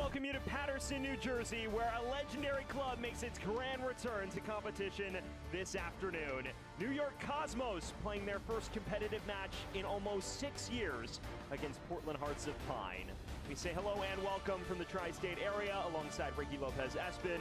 welcome you to Paterson, New Jersey, where a legendary club makes its grand return to competition this afternoon. New York Cosmos playing their first competitive match in almost 6 years against Portland Hearts of Pine. We say hello and welcome from the tri-state area alongside Ricky Lopez-Espin.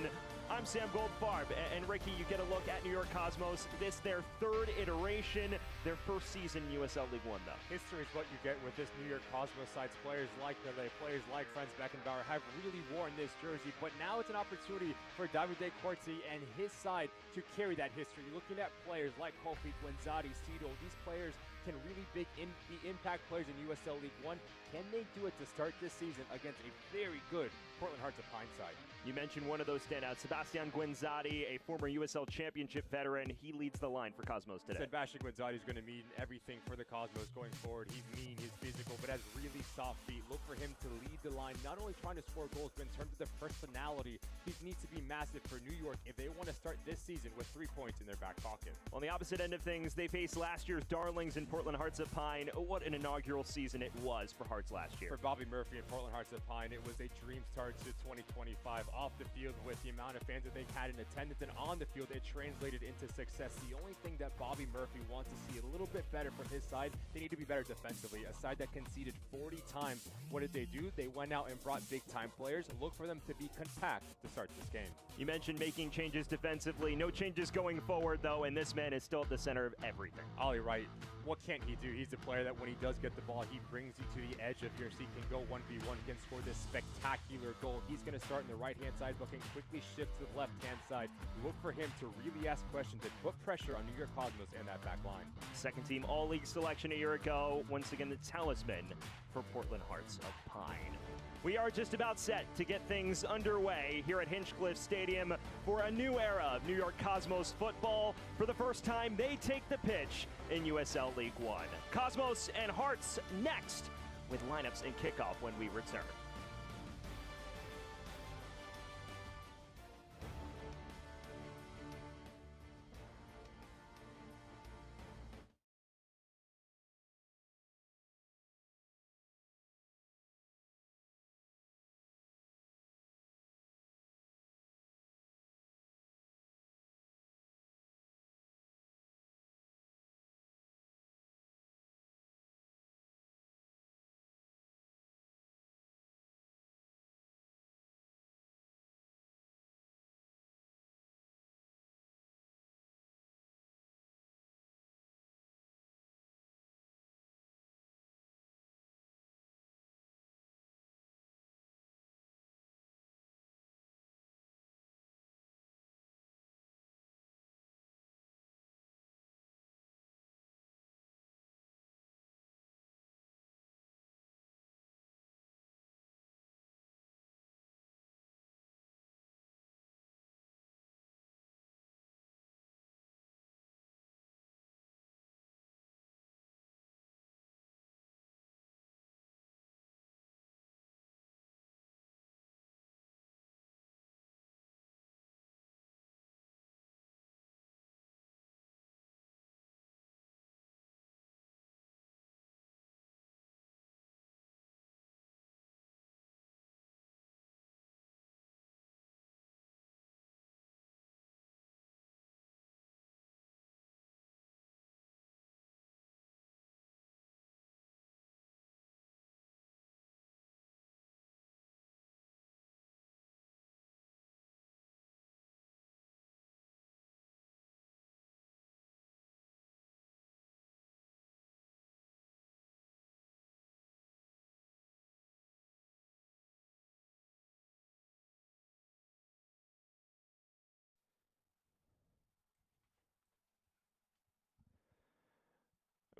I'm Sam Goldfarb, and Ricky, you get a look at New York Cosmos. This their third iteration, their first season in USL League One, though. History is what you get with this New York Cosmos side. Players like Pele, players like Franz Beckenbauer have really worn this jersey, but now it's an opportunity for Davide Corti and his side to carry that history. You're looking at players like Kofi, Guenzati, Cito. These players can really be impact players in USL League One. Can they do it to start this season against a very good Portland Hearts of Pine side? You mentioned one of those standouts, Sebastian Guenzati, a former USL Championship veteran. He leads the line for Cosmos today. Sebastian Guenzati is going to mean everything for the Cosmos going forward. He's mean, he's physical, but has really soft feet. Look for him to lead the line, not only trying to score goals, but in terms of the personality, he needs to be massive for New York if they want to start this season with 3 points in their back pocket. On the opposite end of things, they faced last year's darlings in Portland Hearts of Pine. What an inaugural season it was for Hearts last year. For Bobby Murphy and Portland Hearts of Pine, it was a dream start to 2025. Off the field, with the amount of fans that they had in attendance, and on the field, it translated into success. The only thing that Bobby Murphy wants to see a little bit better from his side, they need to be better defensively. A side that conceded 40 times. What did they do? They went out and brought big-time players. Look for them to be compact to start this game. You mentioned making changes defensively. No changes going forward, though, and this man is still at the center of everything. Ollie Wright, what can't he do? He's the player that when he does get the ball, he brings you to the edge of your seat, can go 1v1, can score this spectacular goal. He's going to start in the right-hand side, but can quickly shift to the left-hand side. Look for him to really ask questions and put pressure on New York Cosmos and that back line. Second team All-League selection a year ago. Once again, the talisman for Portland Hearts of Pine. We are just about set to get things underway here at Hinchcliffe Stadium for a new era of New York Cosmos football. For the first time, they take the pitch in USL League One. Cosmos and Hearts next with lineups and kickoff when we return.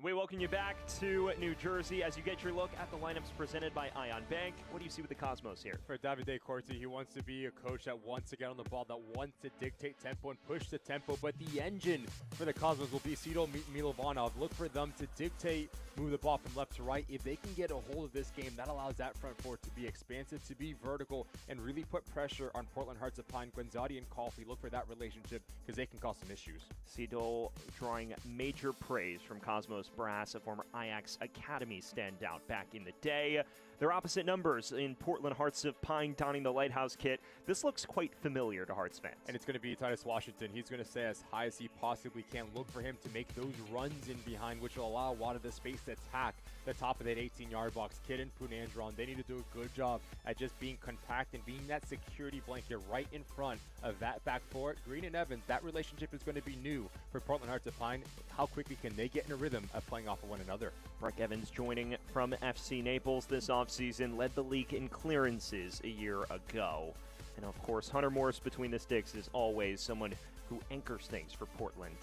We welcome you back to New Jersey as you get your look at the lineups presented by Ion Bank. What do you see with the Cosmos here? For Davide Corti, he wants to be a coach that wants to get on the ball, that wants to dictate tempo and push the tempo, but the engine for the Cosmos will be Cito Milovanov. Look for them to dictate, move the ball from left to right. If they can get a hold of this game, that allows that front four to be expansive, to be vertical, and really put pressure on Portland Hearts of Pine. Guenzati and Coffey, look for that relationship because they can cause some issues. Cito drawing major praise from Cosmos brass, a former Ajax Academy standout back in the day. They're opposite numbers in Portland Hearts of Pine donning the Lighthouse kit. This looks quite familiar to Hearts fans. And it's going to be Titus Washington. He's going to stay as high as he possibly can. Look for him to make those runs in behind, which will allow a lot of the space to attack the top of that 18-yard box. Kidd and Punandron, they need to do a good job at just being compact and being that security blanket right in front of that back four. Green and Evans, that relationship is going to be new for Portland Hearts of Pine. How quickly can they get in a rhythm of playing off of one another? Breck Evans joining from FC Naples this offseason, led the league in clearances a year ago. And of course, Hunter Morris between the sticks is always someone who anchors things for Portland.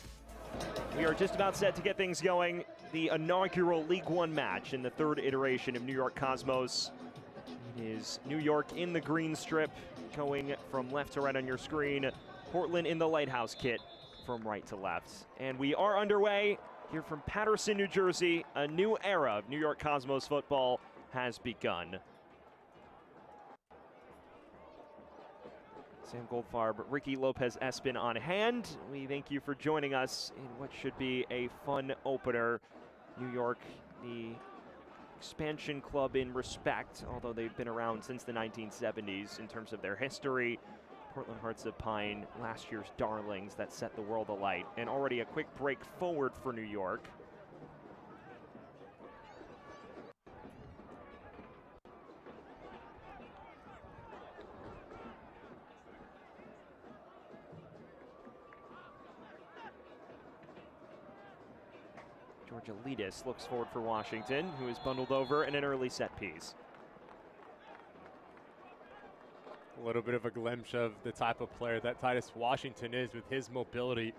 We are just about set to get things going. The inaugural League One match in the third iteration of New York Cosmos. It is New York in the green strip, going from left to right on your screen. Portland in the Lighthouse kit from right to left. And we are underway here from Paterson, New Jersey. A new era of New York Cosmos football has begun. Sam Goldfarb, Ricky Lopez-Espin on hand. We thank you for joining us in what should be a fun opener. New York, the expansion club in respect, although they've been around since the 1970s in terms of their history. Portland Hearts of Pine, last year's darlings that set the world alight. And already a quick break forward for New York. Georgialidis looks forward for Washington, who is bundled over in an early set piece. A little bit of a glimpse of the type of player that Titus Washington is with his mobility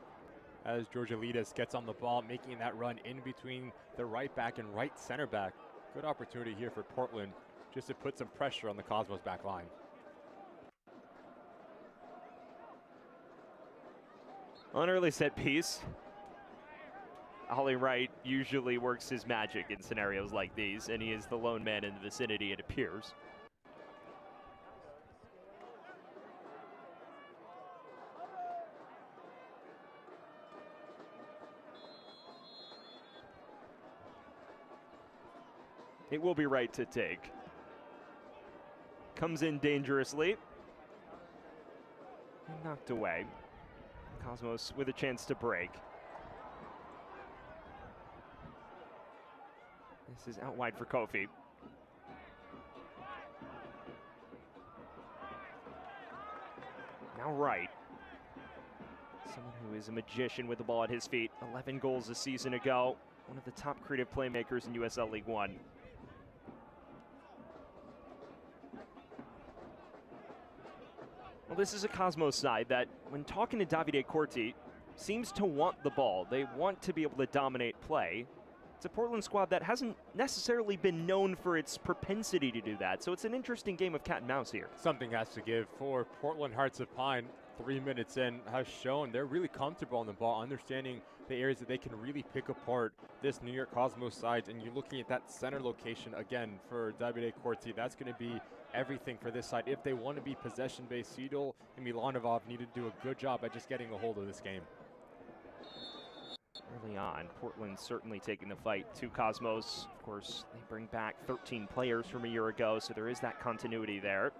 as Georgialidis gets on the ball, making that run in between the right back and right center back. Good opportunity here for Portland just to put some pressure on the Cosmos back line. On early set piece, Ollie Wright usually works his magic in scenarios like these, and he is the lone man in the vicinity, it appears. It will be right to take. Comes in dangerously. And knocked away. Cosmos with a chance to break. This is out wide for Kofi. Now Wright. Someone who is a magician with the ball at his feet. 11 goals a season ago. One of the top creative playmakers in USL League One. Well, this is a Cosmos side that, when talking to Davide Corti, seems to want the ball. They want to be able to dominate play. It's a Portland squad that hasn't necessarily been known for its propensity to do that, so it's an interesting game of cat and mouse here. Something has to give for Portland Hearts of Pine. 3 minutes in has shown they're really comfortable on the ball, understanding the areas that they can really pick apart this New York Cosmos side. And you're looking at that center location again for Davide Corti. That's going to be everything for this side. If they want to be possession-based, Seedle and Milanovov need to do a good job at just getting a hold of this game. Early on, Portland certainly taking the fight to Cosmos. Of course, they bring back 13 players from a year ago, so there is that continuity there.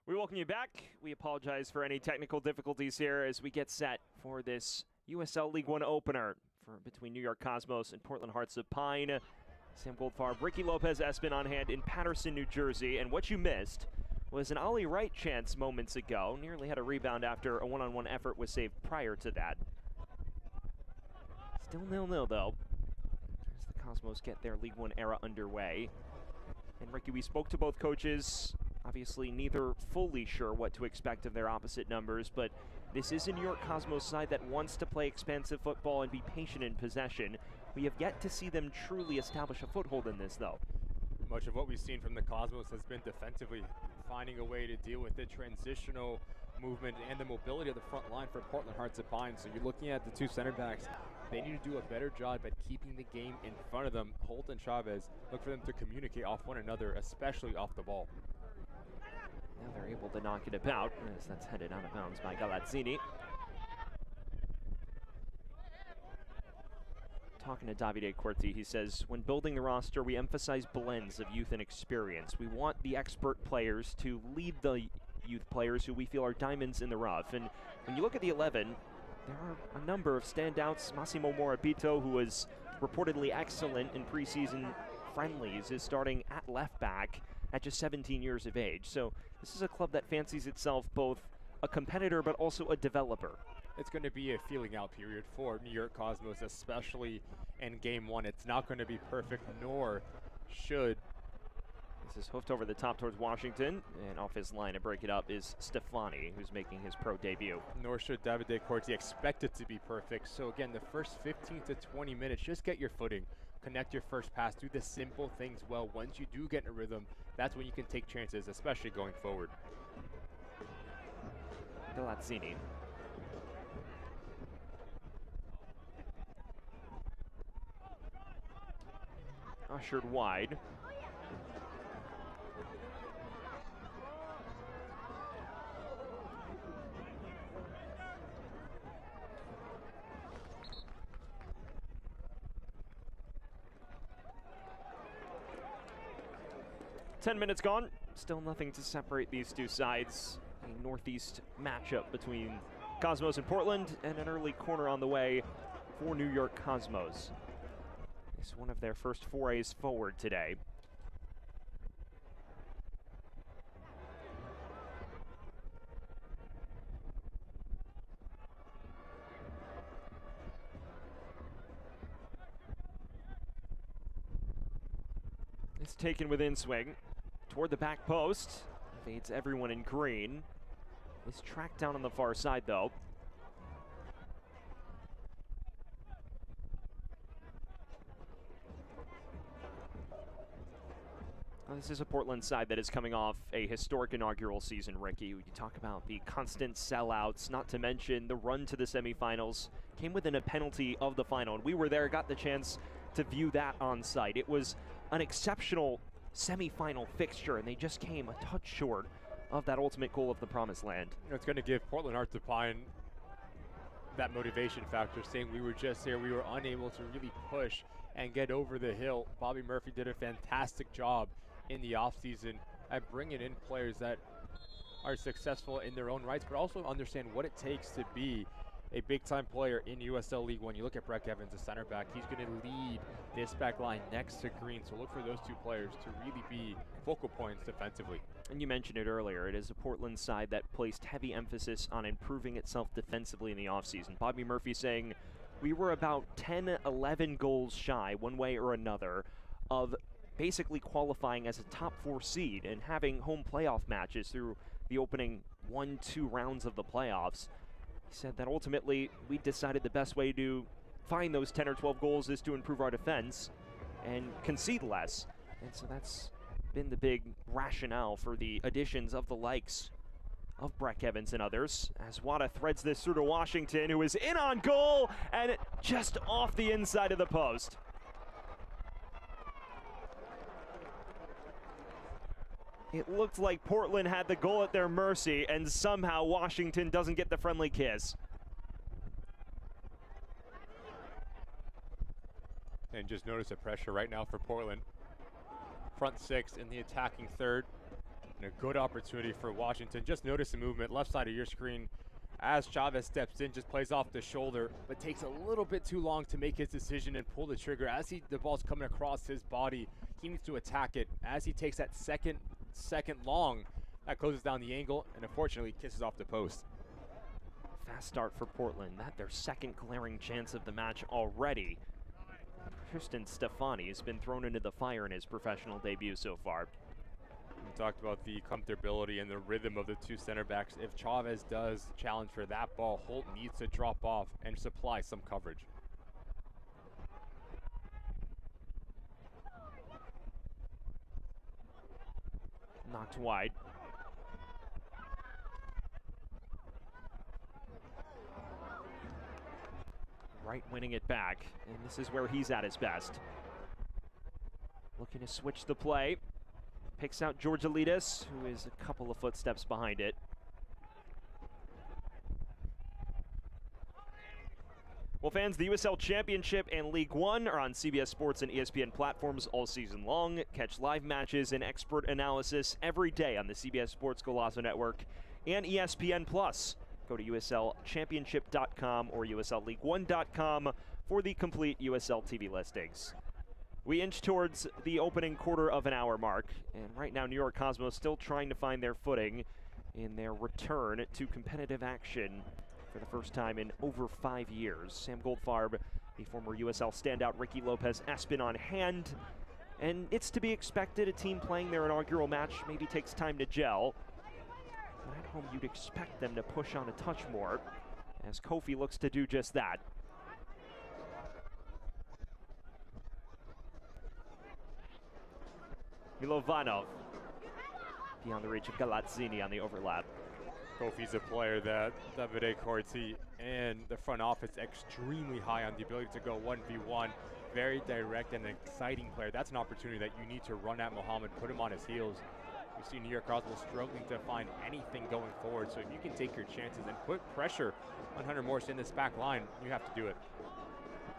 We welcome you back. We apologize for any technical difficulties here as we get set for this USL League One opener between New York Cosmos and Portland Hearts of Pine. Sam Goldfarb, Ricky Lopez Espin on hand in Paterson, New Jersey. And what you missed was an Ollie Wright chance moments ago. Nearly had a rebound after a one-on-one effort was saved prior to that. Still 0-0 though, as the Cosmos get their League One era underway. And Ricky, we spoke to both coaches. Obviously, neither fully sure what to expect of their opposite numbers, but this is a New York Cosmos side that wants to play expansive football and be patient in possession. We have yet to see them truly establish a foothold in this, though. Much of what we've seen from the Cosmos has been defensively finding a way to deal with the transitional movement and the mobility of the front line for Portland Hearts of Pine. So you're looking at the two center backs. They need to do a better job at keeping the game in front of them. Holt and Chavez, look for them to communicate off one another, especially off the ball. Now they're able to knock it about as that's headed out of bounds by Galazzini. Talking to Davide Corti, he says, when building the roster, we emphasize blends of youth and experience. We want the expert players to lead the youth players who we feel are diamonds in the rough. And when you look at the 11, there are a number of standouts. Massimo Morabito, who was reportedly excellent in preseason friendlies, is starting at left back at just 17 years of age. So this is a club that fancies itself both a competitor but also a developer. It's going to be a feeling out period for New York Cosmos, especially in game one. It's not going to be perfect, nor should. This is hoofed over the top towards Washington, and off his line to break it up is Stefani, who's making his pro debut. Nor should Davide Corti expect it to be perfect. So again, the first 15 to 20 minutes, just get your footing. Connect your first pass, do the simple things well. Once you do get in a rhythm, that's when you can take chances, especially going forward. Galazzini. Ushered wide. Ten minutes gone. Still nothing to separate these two sides. A northeast matchup between Cosmos and Portland, and an early corner on the way for New York Cosmos. It's one of their first forays forward today. It's taken within swing toward the back post. Fades everyone in green. Is tracked down on the far side though. This is a Portland side that is coming off a historic inaugural season, Ricky. You talk about the constant sellouts, not to mention the run to the semifinals. Came within a penalty of the final, and we were there, got the chance to view that on site. It was an exceptional semifinal fixture, and they just came a touch short of that ultimate goal of the promised land. You know, it's going to give Portland Hearts of Pine that motivation factor, saying we were just there, we were unable to really push and get over the hill. Bobby Murphy did a fantastic job in the offseason at bringing in players that are successful in their own rights, but also understand what it takes to be a big-time player in USL League One. You look at Breck Evans, the center back. He's going to lead this back line next to Green, so look for those two players to really be focal points defensively. And you mentioned it earlier, it is a Portland side that placed heavy emphasis on improving itself defensively in the offseason. Bobby Murphy saying, we were about 10, 11 goals shy, one way or another, of basically qualifying as a top 4 seed and having home playoff matches through the opening 1-2 rounds of the playoffs. He said that ultimately we decided the best way to find those 10 or 12 goals is to improve our defense and concede less. And so that's been the big rationale for the additions of the likes of Breck Evans and others. As Wada threads this through to Washington, who is in on goal and just off the inside of the post. It looked like Portland had the goal at their mercy, and somehow Washington doesn't get the friendly kiss. And just notice the pressure right now for Portland. Front six in the attacking third. And a good opportunity for Washington. Just notice the movement left side of your screen as Chavez steps in, just plays off the shoulder, but takes a little bit too long to make his decision and pull the trigger. As the ball's coming across his body, he needs to attack it. As he takes that second long, that closes down the angle and unfortunately kisses off the post. Fast start for Portland. That their second glaring chance of the match already. Tristan Stefani has been thrown into the fire in his professional debut so far. We talked about the comfortability and the rhythm of the two center backs. If Chavez does challenge for that ball, Holt needs to drop off and supply some coverage. Knocked wide. Wright winning it back, and this is where he's at his best. Looking to switch the play. Picks out Georgilidis, who is a couple of footsteps behind it. Well, fans, the USL Championship and League One are on CBS Sports and ESPN platforms all season long. Catch live matches and expert analysis every day on the CBS Sports Golazo Network and ESPN+. Go to uslchampionship.com or uslleague1.com for the complete USL TV listings. We inch towards the opening quarter of an hour mark, and right now New York Cosmos still trying to find their footing in their return to competitive action for the first time in over 5 years. Sam Goldfarb, the former USL standout Ricky Lopez Espin on hand, and it's to be expected a team playing their inaugural match maybe takes time to gel. But at home you'd expect them to push on a touch more, as Kofi looks to do just that. Milovanov beyond the reach of Galazzini on the overlap. Kofi's a player that Davide Corti and the front office extremely high on the ability to go 1v1. Very direct and exciting player. That's an opportunity that you need to run at Mohamed, put him on his heels. We see New York Cosmos struggling to find anything going forward, so if you can take your chances and put pressure on Hunter Morse in this back line, you have to do it.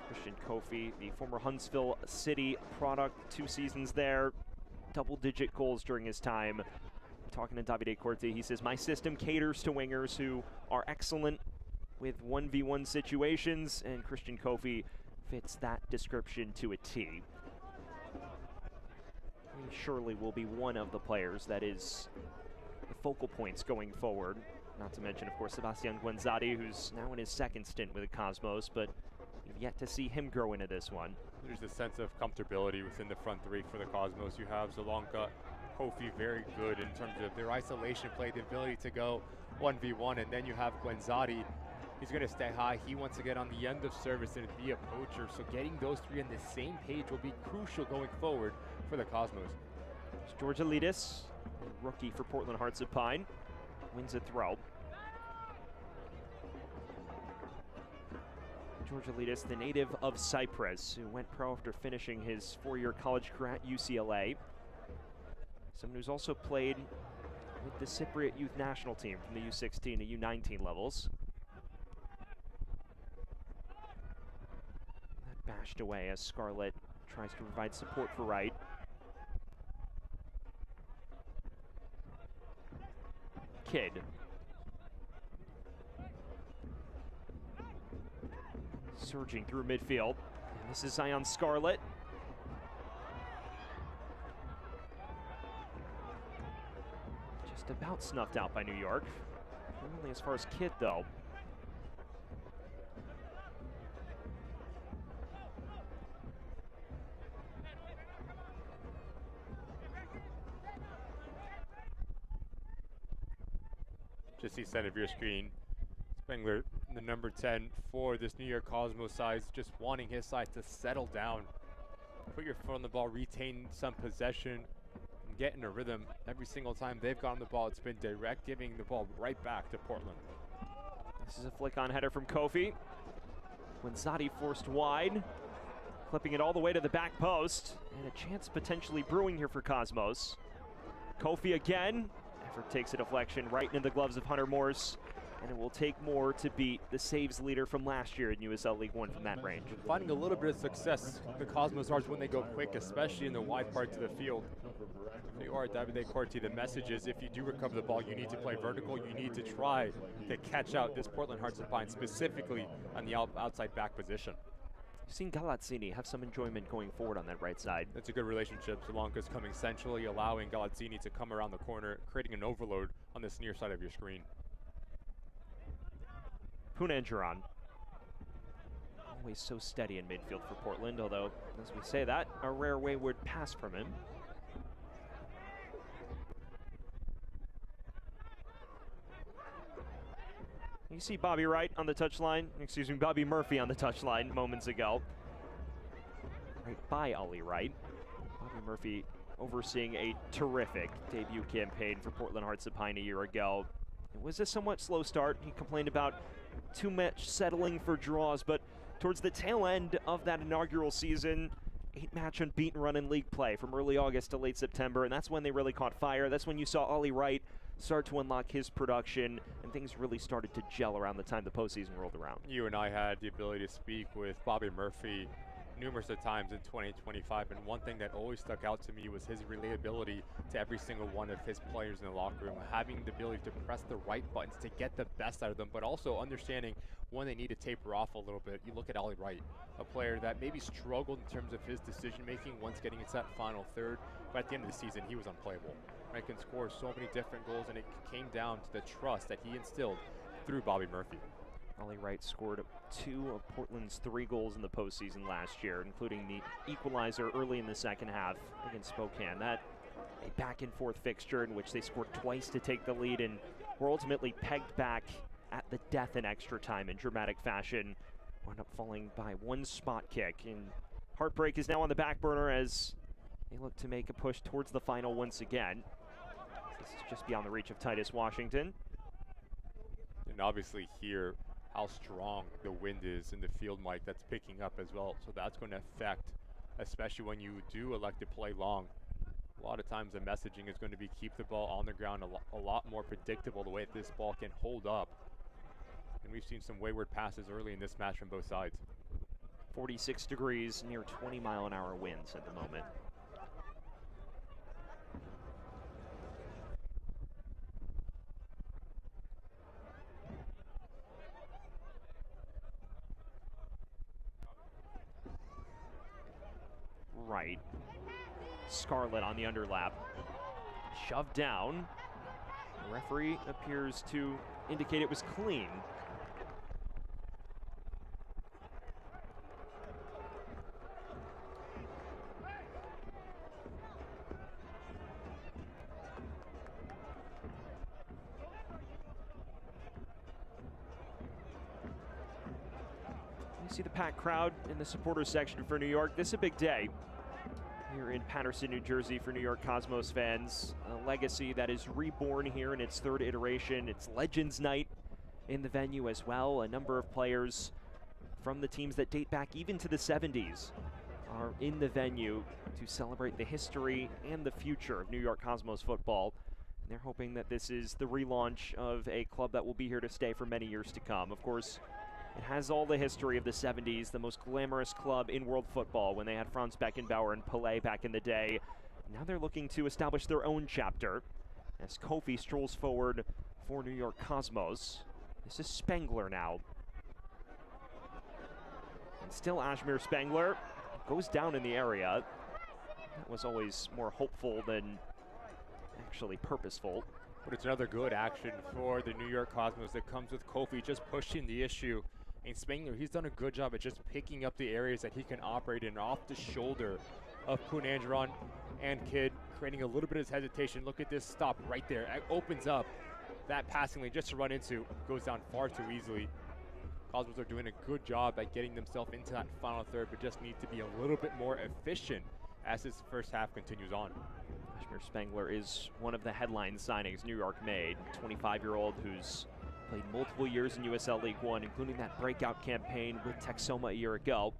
Christian Kofi, the former Huntsville City product, 2 seasons there, double-digit goals during his time. Talking to Davide Corti, he says, my system caters to wingers who are excellent with 1v1 situations, and Christian Kofi fits that description to a T. He surely will be one of the players that is the focal points going forward. Not to mention, of course, Sebastian Guenzati, who's now in his second stint with the Cosmos, but we've yet to see him grow into this one. There's a sense of comfortability within the front three for the Cosmos. You have Zalonka, Kofi very good in terms of their isolation play, the ability to go 1v1, and then you have Guenzati. He's going to stay high. He wants to get on the end of service and be a poacher, so getting those three on the same page will be crucial going forward for the Cosmos. Georgilidis, rookie for Portland Hearts of Pine, wins a throw. Georgilidis, the native of Cyprus, who went pro after finishing his 4-year college career at UCLA. Someone who's also played with the Cypriot youth national team from the U16 to U19 levels. That bashed away as Scarlett tries to provide support for Wright. Kidd. Surging through midfield. And this is Zion Scarlett. Just about snuffed out by New York. Only as far as Kidd, though. Just see center of your screen. Spengler, the number 10 for this New York Cosmos side, just wanting his side to settle down. Put your foot on the ball, retain some possession, and get in a rhythm. Every single time they've gotten the ball, it's been direct, giving the ball right back to Portland. This is a flick-on header from Kofi. Guenzati forced wide, clipping it all the way to the back post, and a chance potentially brewing here for Cosmos. Kofi again. Effort takes a deflection right into the gloves of Hunter Morse. and it will take more to beat the saves leader from last year in USL League One from that range. Finding a little bit of success, the Cosmos are when they go quick, especially in the wide parts of the field. If you are Davide Corti, the message is if you do recover the ball, you need to play vertical. You need to try to catch out this Portland Hearts of Pine, specifically on the outside back position. You've seen Galazzini have some enjoyment going forward on that right side. That's a good relationship. Solanka's coming centrally, allowing Galazzini to come around the corner, creating an overload on this near side of your screen. Punanjaran. Always so steady in midfield for Portland, although, as we say that, a rare wayward pass from him. You see Bobby Wright on the touchline, excuse me, Bobby Murphy on the touchline moments ago. Right by Ollie Wright. Bobby Murphy overseeing a terrific debut campaign for Portland Hearts of Pine a year ago. It was a somewhat slow start. He complained about too much settling for draws, but towards the tail end of that inaugural season, 8-match unbeaten run in league play from early August to late September, and that's when they really caught fire. That's when you saw Ollie Wright start to unlock his production, and things really started to gel around the time the postseason rolled around. You and I had the ability to speak with Bobby Murphy numerous of times in 2025, and one thing that always stuck out to me was his relatability to every single one of his players in the locker room, having the ability to press the right buttons to get the best out of them, but also understanding when they need to taper off a little bit. You look at Ollie Wright, a player that maybe struggled in terms of his decision making once getting into that final third, but at the end of the season he was unplayable. Right, can score so many different goals, and it came down to the trust that he instilled through Bobby Murphy. Ollie Wright scored 2 of Portland's 3 goals in the postseason last year, including the equalizer early in the second half against Spokane. That a back-and-forth fixture in which they scored twice to take the lead and were ultimately pegged back at the death in extra time in dramatic fashion. Wound up falling by 1 spot kick, and heartbreak is now on the back burner as they look to make a push towards the final once again. This is just beyond the reach of Titus Washington. And obviously here, how strong the wind is in the field, Mike, that's picking up as well. So that's going to affect, especially when you do elect to play long. A lot of times the messaging is going to be keep the ball on the ground, a lot more predictable the way that this ball can hold up. And we've seen some wayward passes early in this match from both sides. 46 degrees, near 20-mile-an-hour winds at the moment. Right. Scarlett on the underlap. Shoved down. The referee appears to indicate it was clean. You see the packed crowd in the supporters section for New York. This is a big day here in Paterson, New Jersey for New York Cosmos fans. A legacy that is reborn here in its 3rd iteration. It's Legends Night in the venue as well. A number of players from the teams that date back even to the 70s are in the venue to celebrate the history and the future of New York Cosmos football. And they're hoping that this is the relaunch of a club that will be here to stay for many years to come. Of course, it has all the history of the 70s, the most glamorous club in world football when they had Franz Beckenbauer and Pelé back in the day. Now they're looking to establish their own chapter as Kofi strolls forward for New York Cosmos. This is Spengler now. And still Ashmir Spengler goes down in the area. That was always more hopeful than actually purposeful. But it's another good action for the New York Cosmos that comes with Kofi just pushing the issue. And Spengler, he's done a good job at just picking up the areas that he can operate in off the shoulder of Punanjaran and Kidd, creating a little bit of hesitation. Look at this stop right there. It opens up that passing lane just to run into. Goes down far too easily. Cosmos are doing a good job at getting themselves into that final third, but just need to be a little bit more efficient as this first half continues on. Ashmir Spengler is one of the headline signings New York made. 25-year-old who's played multiple years in USL League One, including that breakout campaign with Texoma a year ago.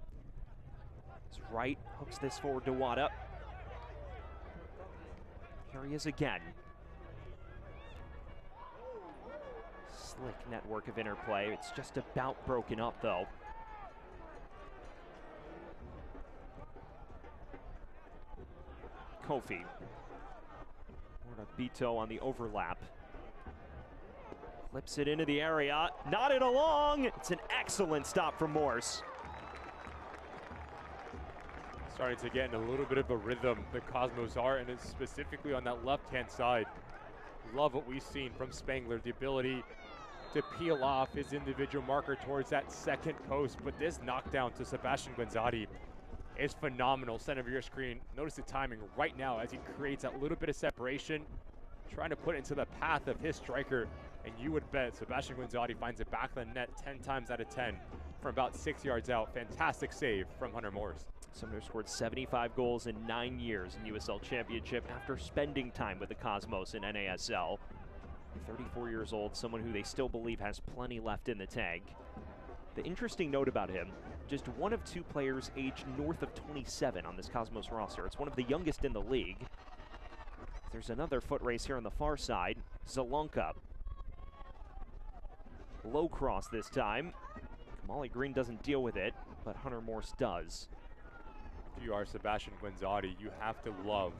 His right hooks this forward to Wada. Here he is again. Slick network of interplay. It's just about broken up, though. Kofi. Bito on the overlap. Clips it into the area. Nodded along. It's an excellent stop from Morse. Starting to get in a little bit of a rhythm, the Cosmos are, and it's specifically on that left-hand side. Love what we've seen from Spangler, the ability to peel off his individual marker towards that second post, but this knockdown to Sebastian Guenzati is phenomenal. Center of your screen, notice the timing right now as he creates that little bit of separation, trying to put it into the path of his striker, and you would bet Sebastian Guenzati finds it back of the net 10 times out of 10 from about 6 yards out. Fantastic save from Hunter Morse. Sumner scored 75 goals in 9 years in USL Championship after spending time with the Cosmos in NASL. 34 years old, someone who they still believe has plenty left in the tank. The interesting note about him, just one of two players aged north of 27 on this Cosmos roster. It's one of the youngest in the league. There's another foot race here on the far side. Zalonka. Low cross this time. Kamali Green doesn't deal with it, but Hunter Morse does. If you are Sebastian Guenzati, you have to love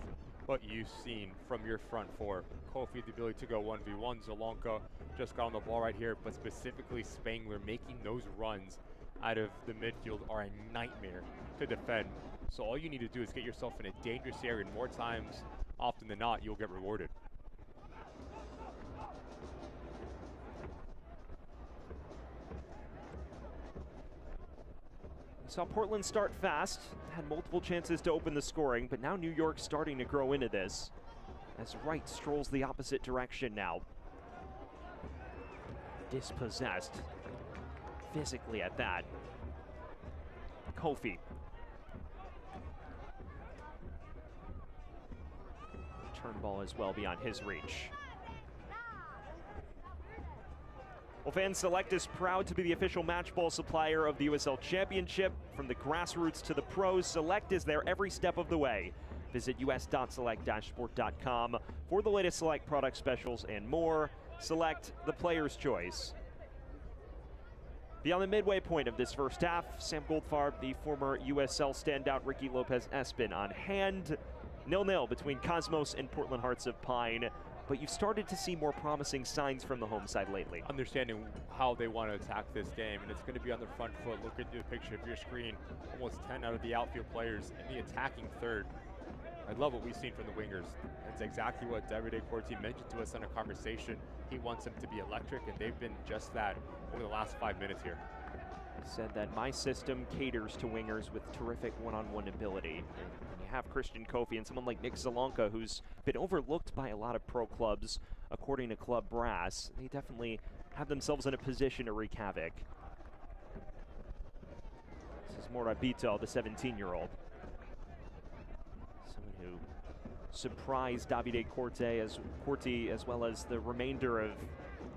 what you've seen from your front four. Kofi, the ability to go 1v1. Zalonka just got on the ball right here, but specifically Spangler making those runs out of the midfield are a nightmare to defend. So all you need to do is get yourself in a dangerous area, and more times, often than not, you'll get rewarded. We saw Portland start fast, had multiple chances to open the scoring, but now New York's starting to grow into this as Wright strolls the opposite direction now. Dispossessed, physically at that. Kofi. Turn ball as well beyond his reach. Well, fans, Select is proud to be the official match ball supplier of the USL Championship. From the grassroots to the pros, Select is there every step of the way. Visit us.select-sport.com for the latest Select product specials and more. Select, the player's choice. Beyond the midway point of this first half, Sam Goldfarb, the former USL standout Ricky Lopez-Espin on hand. 0-0 between Cosmos and Portland Hearts of Pine. But you've started to see more promising signs from the home side lately. Understanding how they want to attack this game, and it's going to be on their front foot. Look at the picture of your screen. Almost 10 out of the outfield players in the attacking third. I love what we've seen from the wingers. That's exactly what Davide Corti mentioned to us in a conversation. He wants them to be electric, and they've been just that over the last 5 minutes here. He said that my system caters to wingers with terrific one-on-one ability. When you have Christian Kofi and someone like Nick Zalonka, who's been overlooked by a lot of pro clubs, according to Club Brass, they definitely have themselves in a position to wreak havoc. This is Morabito, the 17-year-old. Someone who surprised Davide Corti as well as the remainder of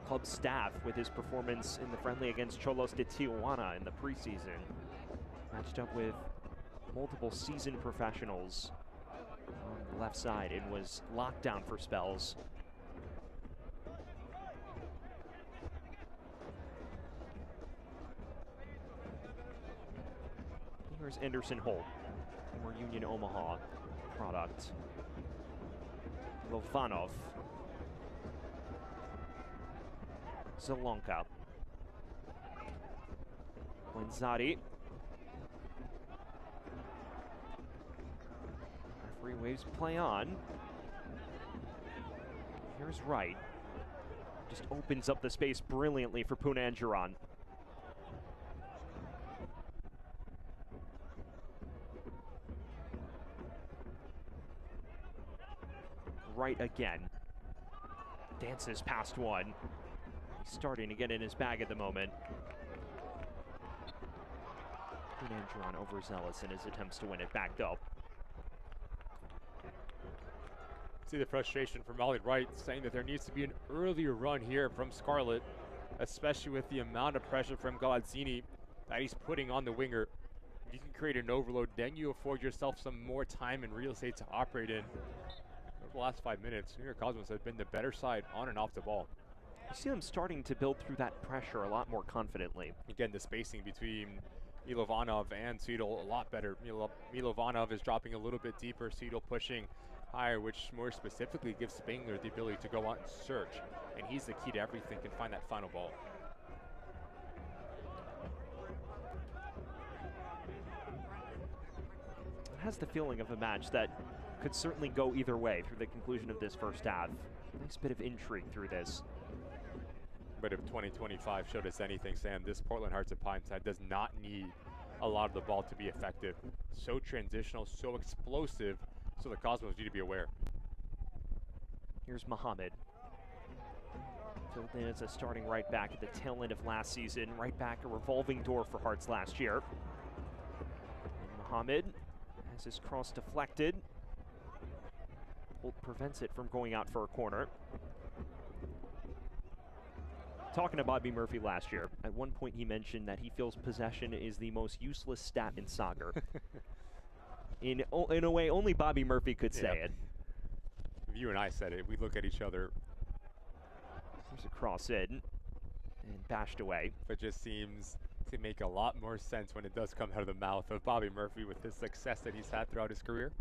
club staff with his performance in the friendly against Cholos de Tijuana in the preseason. Matched up with multiple seasoned professionals on the left side and was locked down for spells. Here's Anderson Holt, former Union Omaha product. Lovanov. Zalonka. Guenzati. Referee waves play on. Here's Wright. Just opens up the space brilliantly for Punanjaran. Wright again. Dances past one. He's starting to get in his bag at the moment. Punanjaran overzealous in his attempts to win it back up. See the frustration from Ollie Wright, saying that there needs to be an earlier run here from Scarlett, especially with the amount of pressure from Galazzini that he's putting on the winger. If you can create an overload, then you afford yourself some more time and real estate to operate in. Over the last 5 minutes, New York Cosmos have been the better side on and off the ball. You see them starting to build through that pressure a lot more confidently. Again, the spacing between Milovanov and Seidel a lot better. Milovanov is dropping a little bit deeper, Seidel pushing higher, which more specifically gives Spangler the ability to go out and search. And he's the key to everything, can find that final ball. It has the feeling of a match that could certainly go either way through the conclusion of this first half. Nice bit of intrigue through this. But if 2025 showed us anything, Sam, this Portland Hearts of Pinetide does not need a lot of the ball to be effective. So transitional, so explosive, so the Cosmos need to be aware. Here's Mohamed. Filled in as a starting right back at the tail end of last season. Right back, a revolving door for Hearts last year. And Mohamed has his cross deflected. Holt prevents it from going out for a corner. Talking to Bobby Murphy last year, at one point he mentioned that he feels possession is the most useless stat in soccer. in a way, only Bobby Murphy could say it. If you and I said it, we look at each other. There's a cross in and bashed away. It just seems to make a lot more sense when it does come out of the mouth of Bobby Murphy with the success that he's had throughout his career.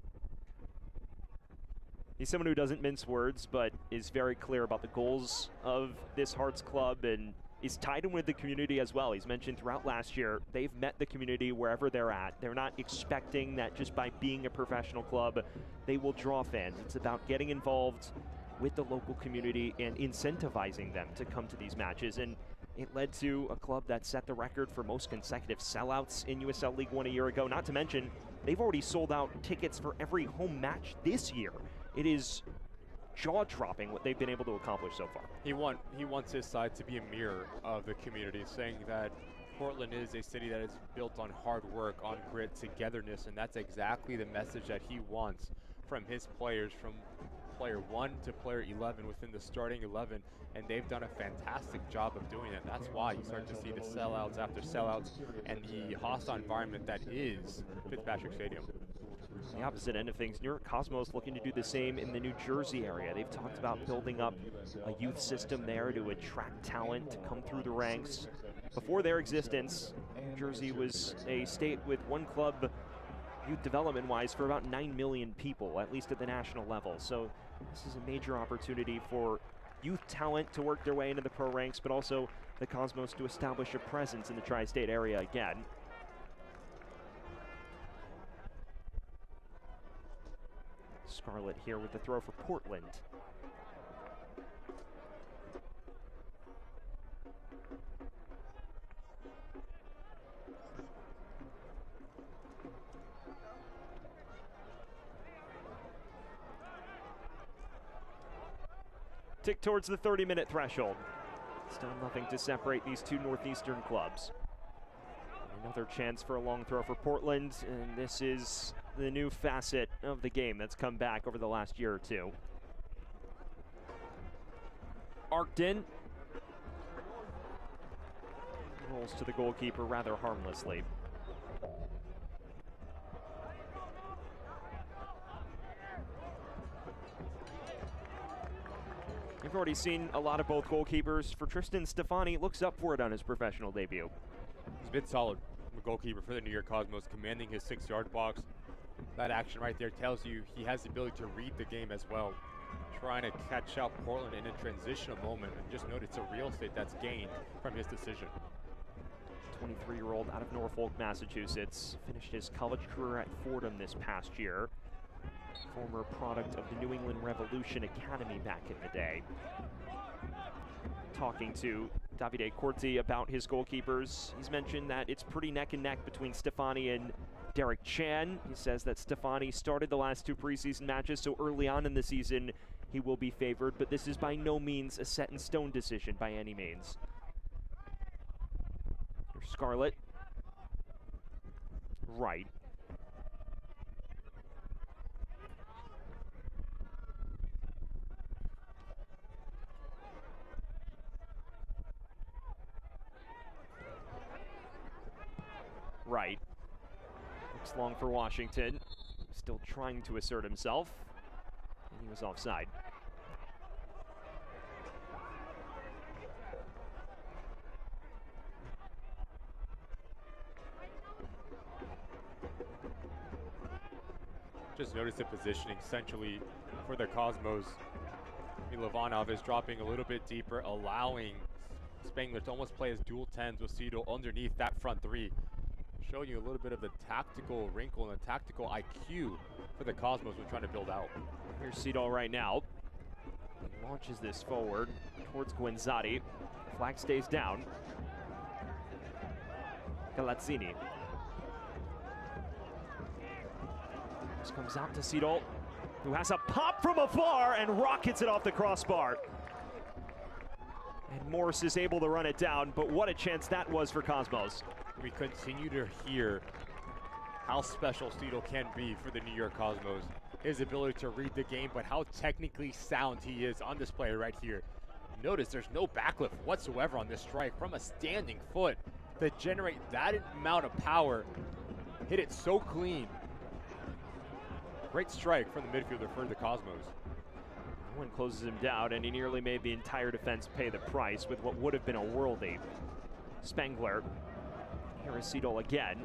He's someone who doesn't mince words, but is very clear about the goals of this Hearts club and is tied in with the community as well. He's mentioned throughout last year, they've met the community wherever they're at. They're not expecting that just by being a professional club, they will draw fans. It's about getting involved with the local community and incentivizing them to come to these matches. And it led to a club that set the record for most consecutive sellouts in USL League One a year ago. Not to mention, they've already sold out tickets for every home match this year. It is jaw-dropping what they've been able to accomplish so far. He wants his side to be a mirror of the community, saying that Portland is a city that is built on hard work, on grit, togetherness, and that's exactly the message that he wants from his players, from player 1 to player 11 within the starting 11, and they've done a fantastic job of doing it. That's why you start to see the sellouts after sellouts and the hostile environment that is Fitzpatrick Stadium. The opposite end of things, New York Cosmos looking to do the same in the New Jersey area. They've talked about building up a youth system there to attract talent to come through the ranks. Before their existence, New Jersey was a state with one club youth development-wise for about 9 million people, at least at the national level. So this is a major opportunity for youth talent to work their way into the pro ranks, but also the Cosmos to establish a presence in the tri-state area again. Scarlett here with the throw for Portland. Tick towards the 30-minute threshold. Still nothing to separate these two Northeastern clubs. Another chance for a long throw for Portland, and this is the new facet of the game that's come back over the last year or two. Arced in. Rolls to the goalkeeper rather harmlessly. We've already seen a lot of both goalkeepers. For Tristan Stefani, looks up for it on his professional debut. He's been solid. The goalkeeper for the New York Cosmos, commanding his 6-yard box. That action right there tells you he has the ability to read the game as well. Trying to catch out Portland in a transitional moment, and just note it's a real estate that's gained from his decision. 23-year-old out of Norfolk, Massachusetts, finished his college career at Fordham this past year. Former product of the New England Revolution Academy back in the day. Talking to Davide Corti about his goalkeepers, he's mentioned that it's pretty neck and neck between Stefani and Derek Chan. He says that Stefani started the last 2 preseason matches, so early on in the season he will be favored, but this is by no means a set-in-stone decision by any means. Here's Scarlett. Right. Right. Looks long for Washington. Still trying to assert himself. And he was offside. Just notice the positioning centrally for the Cosmos. Milovanov is dropping a little bit deeper, allowing Spangler to almost play as dual 10s with Cito underneath that front three. Showing you a little bit of the tactical wrinkle and the tactical IQ for the Cosmos when trying to build out. Here's Cito right now. He launches this forward towards Guenzati. Flag stays down. Galazzini. This comes out to Cito, who has a pop from afar and rockets it off the crossbar. And Morris is able to run it down, but what a chance that was for Cosmos. We continue to hear how special Cito can be for the New York Cosmos. His ability to read the game, but how technically sound he is on display right here. Notice there's no backlift whatsoever on this strike from a standing foot to generate that amount of power. Hit it so clean. Great strike from the midfielder for the Cosmos. No one closes him down, and he nearly made the entire defense pay the price with what would have been a worldie. Spangler. Here is Cito again.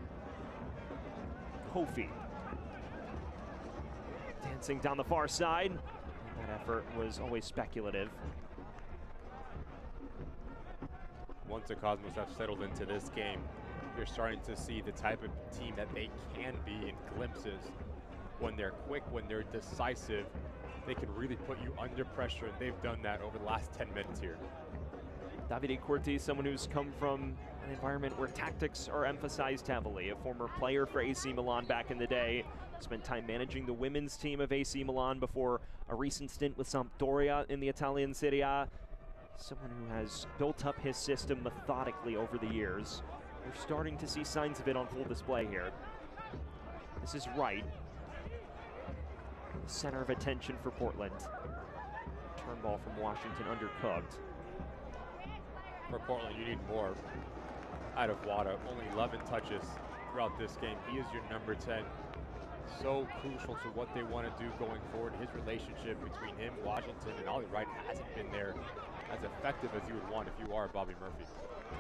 Kofi. Dancing down the far side. That effort was always speculative. Once the Cosmos have settled into this game, you're starting to see the type of team that they can be in glimpses. When they're quick, when they're decisive, they can really put you under pressure, and they've done that over the last 10 minutes here. Davide Corti, someone who's come from an environment where tactics are emphasized heavily. A former player for AC Milan back in the day. Spent time managing the women's team of AC Milan before a recent stint with Sampdoria in the Italian Serie A. Someone who has built up his system methodically over the years. We're starting to see signs of it on full display here. This is right. The center of attention for Portland. Turn ball from Washington undercooked. For Portland, you need more out of Wada. Only 11 touches throughout this game. He is your number 10. So crucial to what they want to do going forward. His relationship between him, Washington, and Ollie Wright hasn't been there as effective as you would want if you are Bobby Murphy.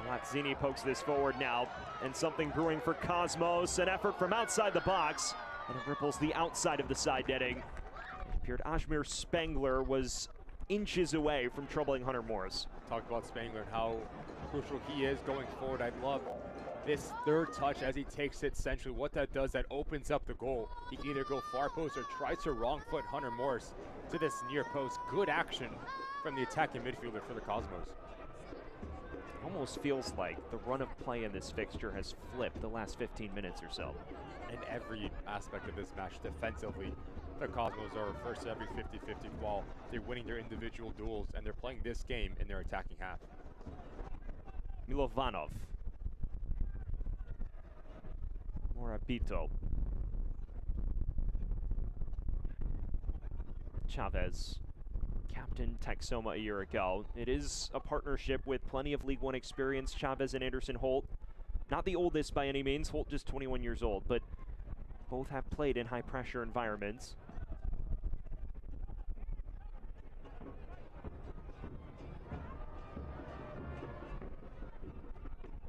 Lazzini pokes this forward now, and something brewing for Cosmos. An effort from outside the box, and it ripples the outside of the side netting. It appeared Ajmer Spangler was inches away from troubling Hunter Morris. Talk about Spangler and how crucial he is going forward. I love this third touch as he takes it centrally. What that does, that opens up the goal. He can either go far post or tries to wrong foot Hunter Morris to this near post. Good action from the attacking midfielder for the Cosmos. Almost feels like the run of play in this fixture has flipped the last 15 minutes or so. In every aspect of this match, defensively, the Cosmos are first every 50-50 ball. They're winning their individual duels, and they're playing this game in their attacking half. Milovanov. Morabito. Chavez. Captain Texoma a year ago. It is a partnership with plenty of League One experience. Chavez and Anderson Holt. Not the oldest by any means. Holt just 21 years old, but both have played in high-pressure environments.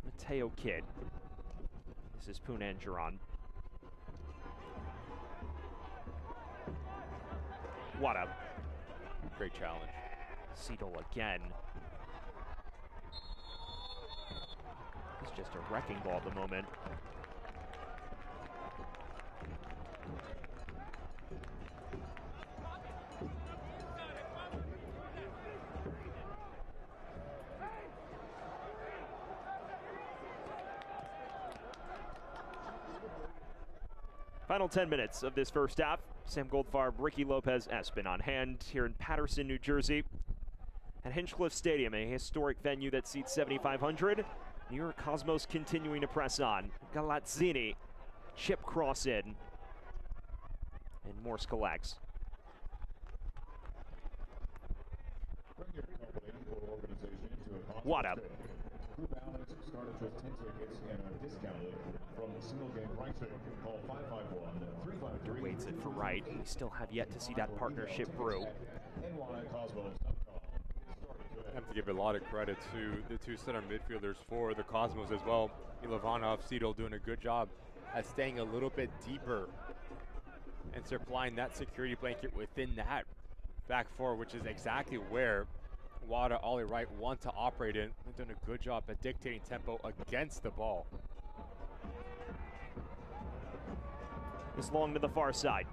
Mateo Kidd. This is Punan Giron. Wada. Great challenge. Cito again. It's just a wrecking ball at the moment. Final 10 minutes of this first half. Sam Goldfarb, Ricky Lopez, Espin on hand here in Paterson, New Jersey. At Hinchcliffe Stadium, a historic venue that seats 7,500. New York Cosmos continuing to press on. Galazzini, chip cross in. And Morse collects. Wada. Started with 10 tickets and are discounted from single game pricing. Call 551-353. Waits it for Wright. We still have yet to see that partnership brew. I have to give a lot of credit to the two center midfielders for the Cosmos as well. Milovanov, Cito doing a good job at staying a little bit deeper and supplying that security blanket within that back four, which is exactly where Wada, Ollie Wright want to operate in. They've done a good job at dictating tempo against the ball. This long to the far side.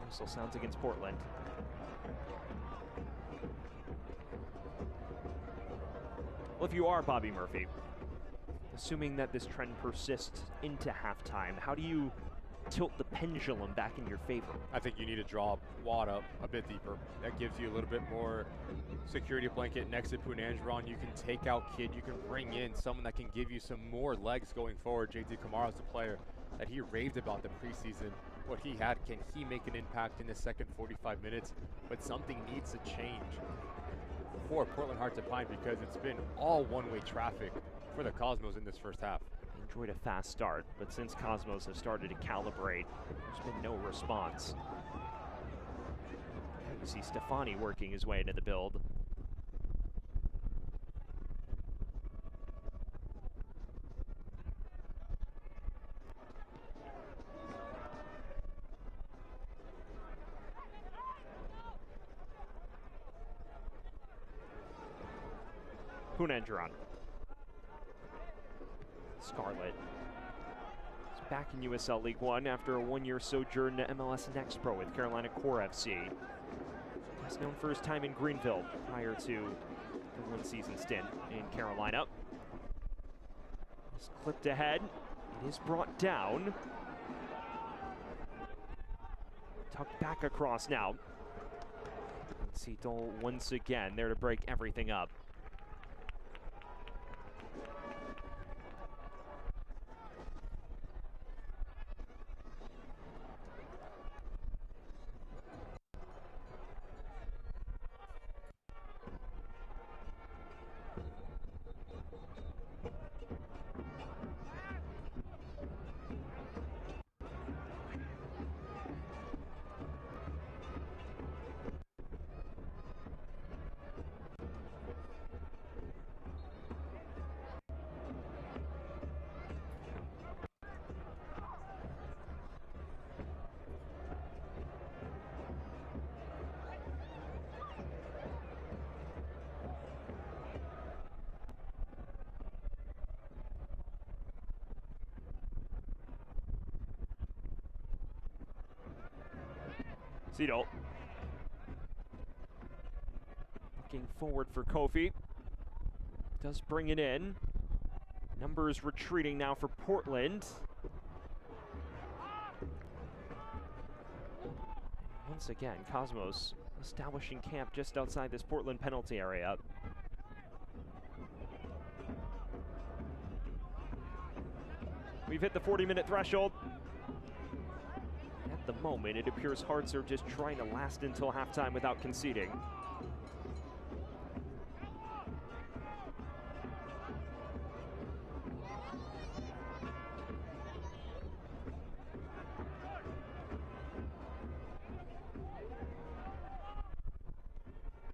Whistle sounds against Portland. Well, if you are Bobby Murphy, assuming that this trend persists into halftime, how do you tilt the pendulum back in your favor? I think you need to draw Wada a bit deeper. That gives you a little bit more security blanket next to Punanjaran. You can take out Kid. You can bring in someone that can give you some more legs going forward. JT Kamara is the player that he raved about the preseason. What he had, can he make an impact in the second 45 minutes? But something needs to change for Portland Hearts of Pine, because it's been all one-way traffic for the Cosmos in this first half. Enjoyed a fast start, but since Cosmos have started to calibrate, there's been no response. We see Stefani working his way into the build. Punanjaran. Scarlett is back in USL League One after a one-year sojourn to MLS Next Pro with Carolina Core FC. He's known for his time in Greenville prior to the one-season stint in Carolina. It's clipped ahead. It is brought down. Tucked back across now. Cito once again there to break everything up. Cito. Looking forward for Kofi. Does bring it in. Numbers retreating now for Portland. Once again, Cosmos establishing camp just outside this Portland penalty area. We've hit the 40-minute threshold. At the moment, it appears Hearts are just trying to last until halftime without conceding.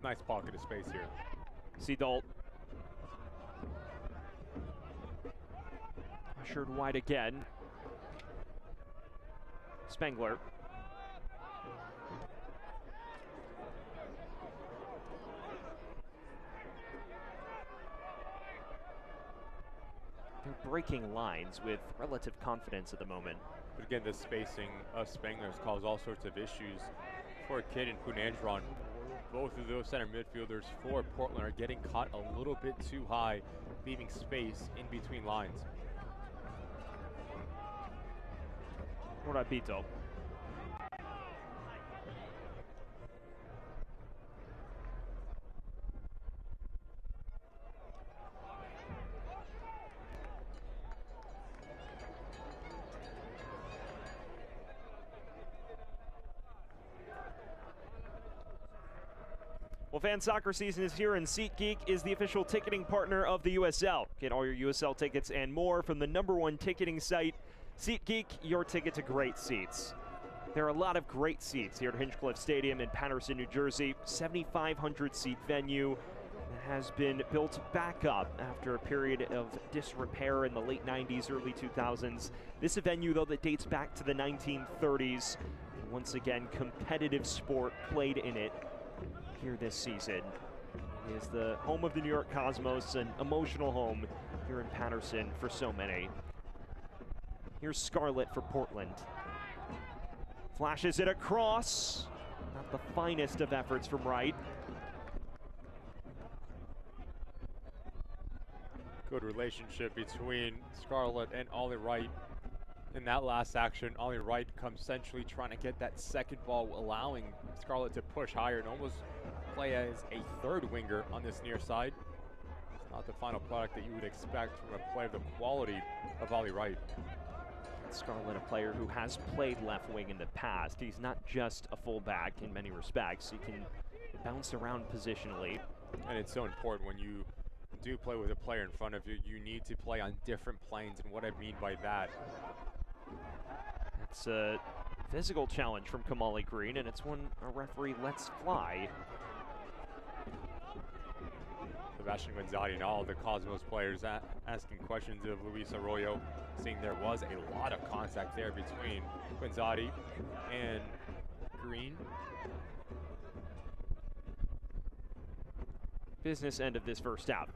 Nice pocket of space here. Seadolt. Ushered wide again. Spengler. They're breaking lines with relative confidence at the moment. But again, the spacing of Spengler's caused all sorts of issues for Kid and Punanjaran. Both of those center midfielders for Portland are getting caught a little bit too high, leaving space in between lines. Morabito. Well, fan soccer season is here, and SeatGeek is the official ticketing partner of the USL. Get all your USL tickets and more from the #1 ticketing site, SeatGeek, your ticket to great seats. There are a lot of great seats here at Hinchcliffe Stadium in Paterson, New Jersey. 7,500 seat venue. has been built back up after a period of disrepair in the late 90s, early 2000s. This a venue, though, that dates back to the 1930s. Once again, competitive sport played in it here this season. It is the home of the New York Cosmos, an emotional home here in Patterson for so many. Here's Scarlett for Portland. Flashes it across. Not the finest of efforts from Wright. Good relationship between Scarlett and Ollie Wright. In that last action, Ollie Wright comes centrally trying to get that second ball, allowing Scarlett to push higher and almost play as a third winger on this near side. It's not the final product that you would expect from a player of the quality of Ollie Wright. Scarlett, a player who has played left wing in the past. He's not just a fullback in many respects. He can bounce around positionally. And it's so important when you do play with a player in front of you, you need to play on different planes, and what I mean by that. It's a physical challenge from Kamali Green, and it's one a referee lets fly. Sebastian Guenzati and all the Cosmos players asking questions of Luis Arroyo, seeing there was a lot of contact there between Guenzati and Green. Business end of this first half.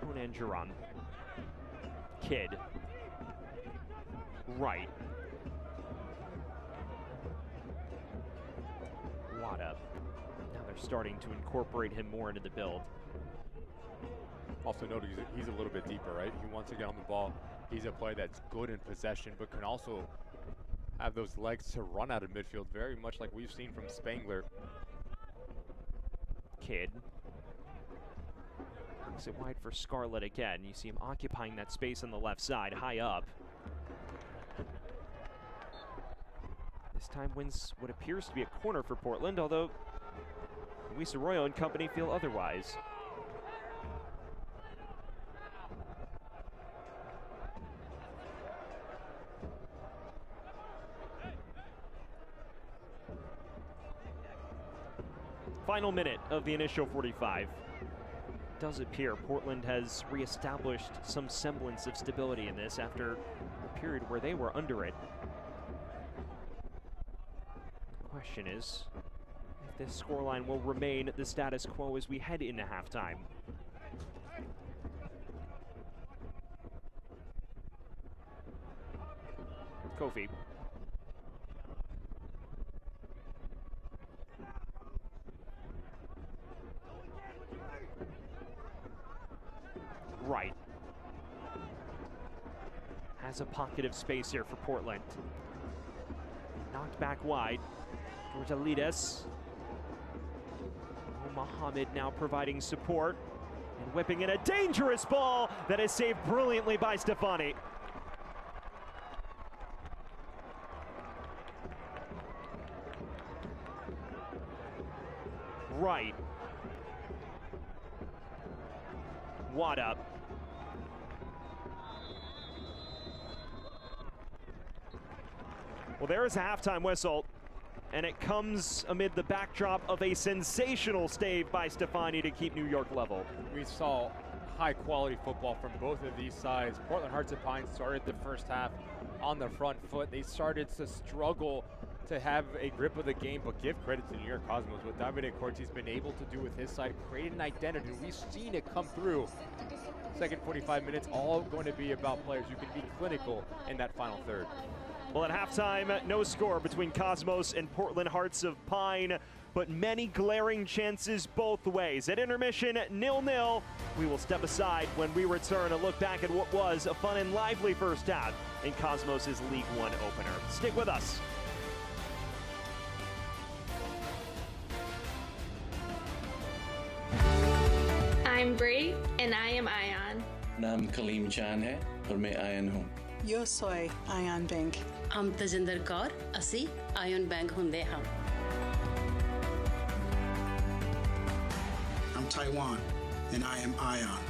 Conan Giron. Kidd. Wright. Wada. Now they're starting to incorporate him more into the build. Also note he's a little bit deeper, right? He wants to get on the ball. He's a player that's good in possession, but can also have those legs to run out of midfield, very much like we've seen from Spangler. Kidd. Brings it wide for Scarlett again. You see him occupying that space on the left side, high up. This time wins what appears to be a corner for Portland, although Luis Arroyo and company feel otherwise. Final minute of the initial 45. It does appear Portland has reestablished some semblance of stability in this after a period where they were under it. The question is if this scoreline will remain the status quo as we head into halftime. Kofi. Right. Has a pocket of space here for Portland. Knocked back wide. Georgialides. Mohammed now providing support and whipping in a dangerous ball that is saved brilliantly by Stefani. Right. Wada. Well, there is a halftime whistle, and it comes amid the backdrop of a sensational stave by Stefani to keep New York level. We saw high-quality football from both of these sides. Portland Hearts of Pine started the first half on the front foot. They started to struggle to have a grip of the game, but give credit to New York Cosmos. What Davide Corti's been able to do with his side, create an identity. We've seen it come through. Second 45 minutes, all going to be about players who can be clinical in that final third. Well, at halftime, no score between Cosmos and Portland Hearts of Pine, but many glaring chances both ways. At intermission, 0-0. We will step aside when we return and look back at what was a fun and lively first half in Cosmos' League One opener. Stick with us. I'm Bree and I am Ion. नाम कलीम जान है और मैं ion हूँ. Yo soy Ion Bank. I'm Tajinder Kaur. ਅਸੀਂ Ion Bank ਹੁੰਦੇ ਹਾਂ. I'm Taiwan and I am Ion.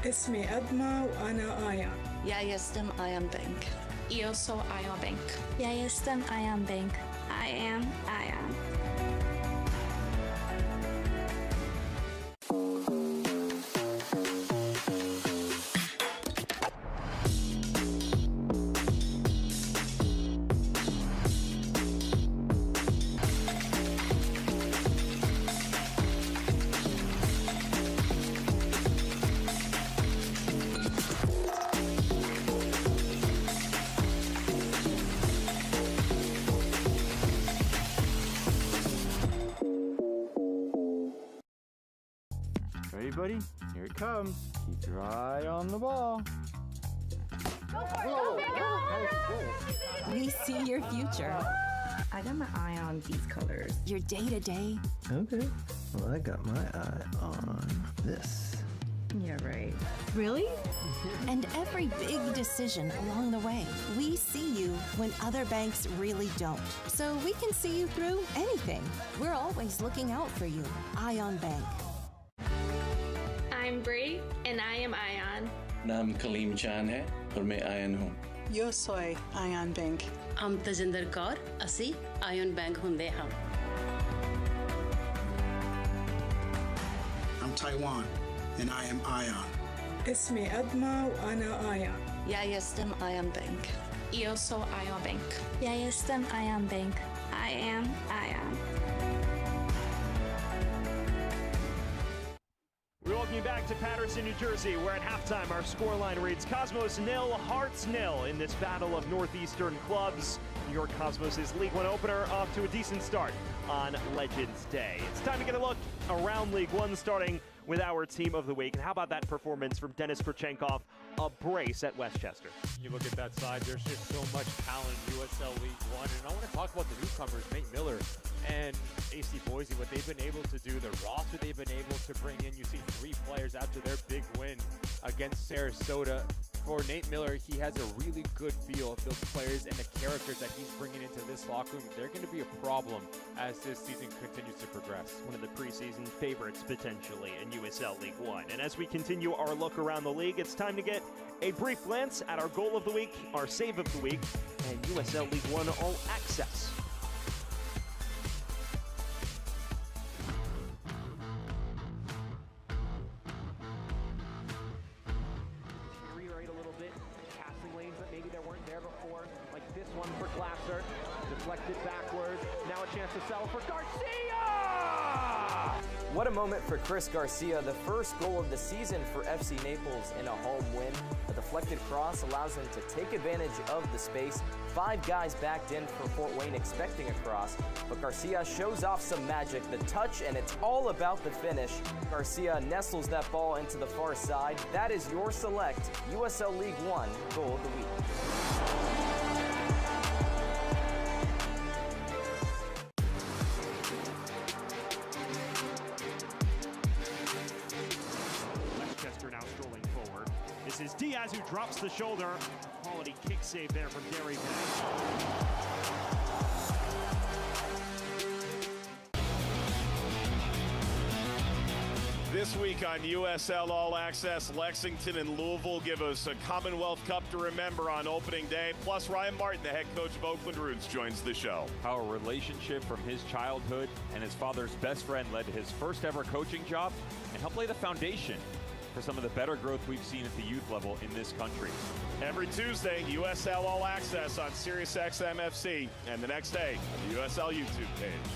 اسمي أدمى وأنا آيان. Ja jestem Ion Bank. Io so Ion Bank. Ja jestem Ion Bank. I am Ion. Ready, buddy? Here it comes. Keep your eye on the ball. We see your future. I got my eye on these colors. Your day-to-day. Okay. Well, I got my eye on this. Yeah, right. Really? And every big decision along the way. We see you when other banks really don't. So we can see you through anything. We're always looking out for you. Ion Bank. I'm Bree, and I am Ion. नाम कलीम जान है और मैं ion हूँ. Yo soy Ion Bank. I'm Tajinder Kaur. Asi Ion Bank hunde ham. I'm Taiwan, and I am Ion. اسمي أدمى وأنا آيان. Ja jestem Ion Bank. Io so Ion Bank. Ja jestem Ion Bank. I am Ion. We welcome you back to Paterson, New Jersey, where at halftime our scoreline reads Cosmos 0, Hearts 0 in this battle of Northeastern clubs. New York Cosmos' League One opener off to a decent start on Legends Day. It's time to get a look around League One, starting with our team of the week. And how about that performance from Denis Kurchenkov, a brace at Westchester? You look at that side, there's just so much talent in USL League One. And I want to talk about the newcomers, Nate Miller and AC Boise, what they've been able to do, the roster they've been able to bring in. You see 3 players after their big win against Sarasota. For Nate Miller, he has a really good feel of those players and the characters that he's bringing into this locker room. They're going to be a problem as this season continues to progress. One of the preseason favorites, potentially, in USL League One. And as we continue our look around the league, it's time to get a brief glance at our goal of the week, our save of the week, and USL League One All Access. Deflected backwards. Now a chance to settle for Garcia! What a moment for Chris Garcia, the first goal of the season for FC Naples in a home win. A deflected cross allows him to take advantage of the space. 5 guys backed in for Fort Wayne expecting a cross, but Garcia shows off some magic, the touch, and it's all about the finish. Garcia nestles that ball into the far side. That is your select USL League One goal of the week. This is Diaz who drops the shoulder. Quality kick save there from Gary Banks. This week on USL All Access, Lexington and Louisville give us a Commonwealth Cup to remember on opening day. Plus, Ryan Martin, the head coach of Oakland Roots, joins the show. How a relationship from his childhood and his father's best friend led to his first ever coaching job and helped lay the foundation for some of the better growth we've seen at the youth level in this country. Every Tuesday, USL All Access on SiriusXM FC, and the next day on the USL YouTube page.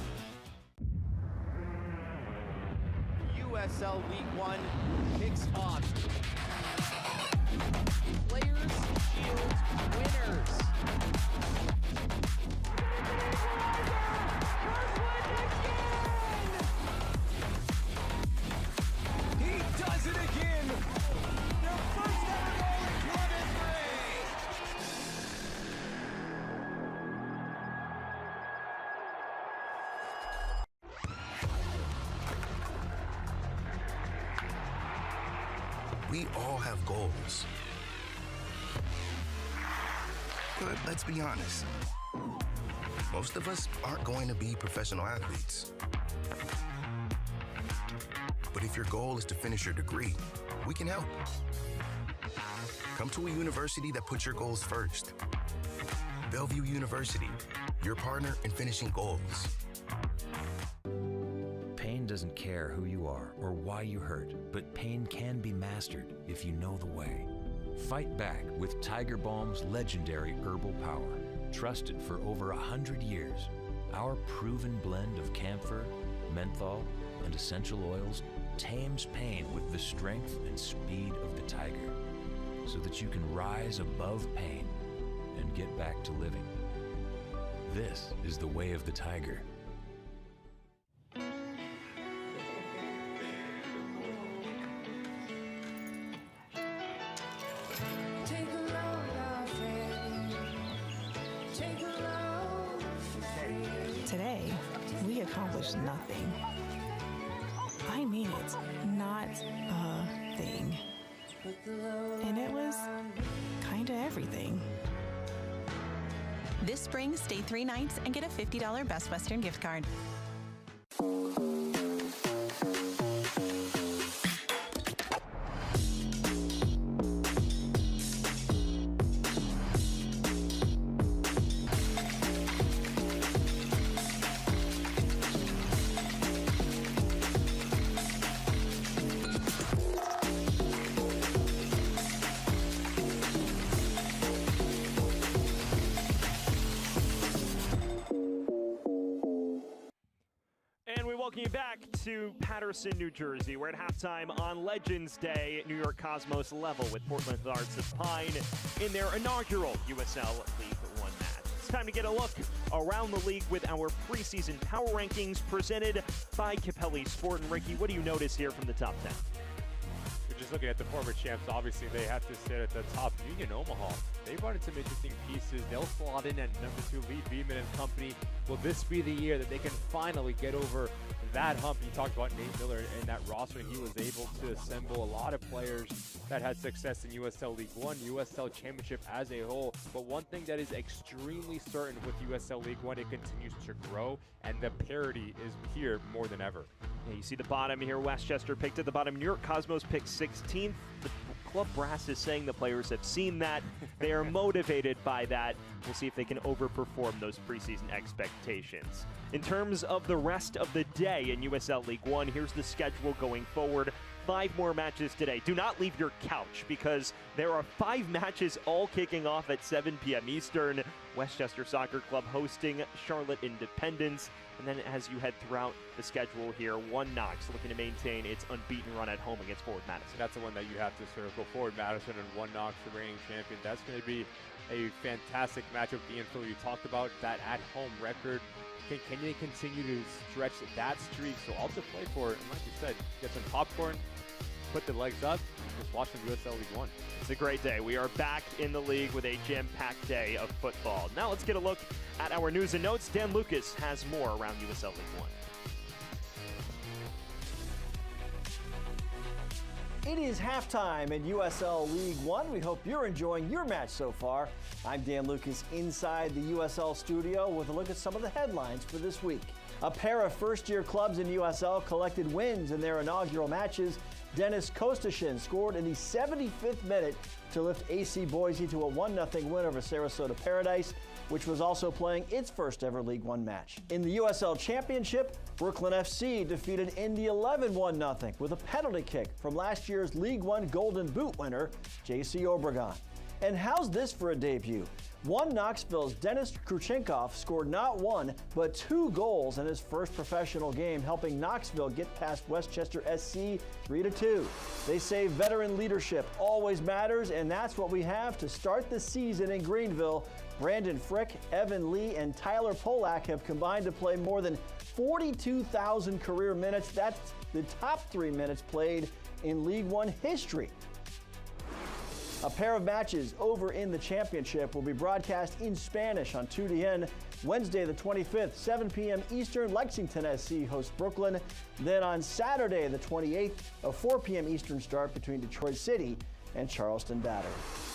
USL League One kicks off. Players Shield winners. He does it again! Their first ever goal in Club We all have goals. But let's be honest. Most of us aren't going to be professional athletes. But if your goal is to finish your degree, we can help. Come to a university that puts your goals first. Bellevue University, your partner in finishing goals. Pain doesn't care who you are or why you hurt, but pain can be mastered if you know the way. Fight back with Tiger Balm's legendary herbal power. Trusted for over 100 years, our proven blend of camphor, menthol, and essential oils tames pain with the strength and speed of the tiger, so that you can rise above pain and get back to living. This is the way of the tiger. we accomplished nothing. I mean it, not a thing. And it was kind of everything. This spring, stay 3 nights and get a $50 Best Western gift card. And we welcome you back to Paterson, New Jersey, where at halftime on Legends Day, New York Cosmos level with Portland Hearts of Pine in their inaugural USL League One match. It's time to get a look around the league with our preseason power rankings presented by Capelli Sport. And Ricky, what do you notice here from the top 10? We're just looking at the former champs. Obviously, they have to sit at the top. Union Omaha, they brought in some interesting pieces. They'll slot in at number 2, Lee Beeman and company. Will this be the year that they can finally get over that hump? You talked about Nate Miller and that roster. He was able to assemble a lot of players that had success in USL League One, USL Championship as a whole. But one thing that is extremely certain with USL League One, it continues to grow, and the parity is here more than ever. Yeah, you see the bottom here. Westchester picked at the bottom. New York Cosmos picked 16th. The club brass is saying the players have seen that. They are motivated by that. We'll see if they can overperform those preseason expectations. In terms of the rest of the day in USL League One, here's the schedule going forward. 5 more matches today. Do not leave your couch because there are 5 matches all kicking off at 7 p.m. Eastern. Westchester Soccer Club hosting Charlotte Independence. And then as you head throughout the schedule here, One Knox looking to maintain its unbeaten run at home against Forward Madison. That's the one that you have to circle. Forward Madison and One Knox, the reigning champion. That's going to be a fantastic matchup. Ian Phil, you talked about that at-home record. Can they continue to stretch that streak? So all to play for. And like you said, get some popcorn, put the legs up, just watch the USL League One. It's a great day. We are back in the league with a jam-packed day of football. Now let's get a look at our news and notes. Dan Lucas has more around USL League One. It is halftime in USL League One. We hope you're enjoying your match so far. I'm Dan Lucas inside the USL studio with a look at some of the headlines for this week. A pair of first-year clubs in USL collected wins in their inaugural matches. Dennis Kostashin scored in the 75th minute to lift AC Boise to a 1-0 win over Sarasota Paradise, which was also playing its first ever League One match. In the USL Championship, Brooklyn FC defeated Indy 11 1-0 with a penalty kick from last year's League One Golden Boot winner, JC Obregon. And how's this for a debut? One Knoxville's Denis Kruchenkov scored not 1, but 2 goals in his first professional game, helping Knoxville get past Westchester SC 3-2. They say veteran leadership always matters, and that's what we have to start the season in Greenville. Brandon Frick, Evan Lee, and Tyler Polak have combined to play more than 42,000 career minutes. That's the top 3 minutes played in League One history. A pair of matches over in the championship will be broadcast in Spanish on 2DN Wednesday the 25th, 7 p.m. Eastern. Lexington SC hosts Brooklyn. Then on Saturday the 28th, a 4 p.m. Eastern start between Detroit City and Charleston Battery.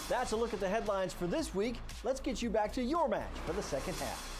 That's a look at the headlines for this week. Let's get you back to your match for the second half.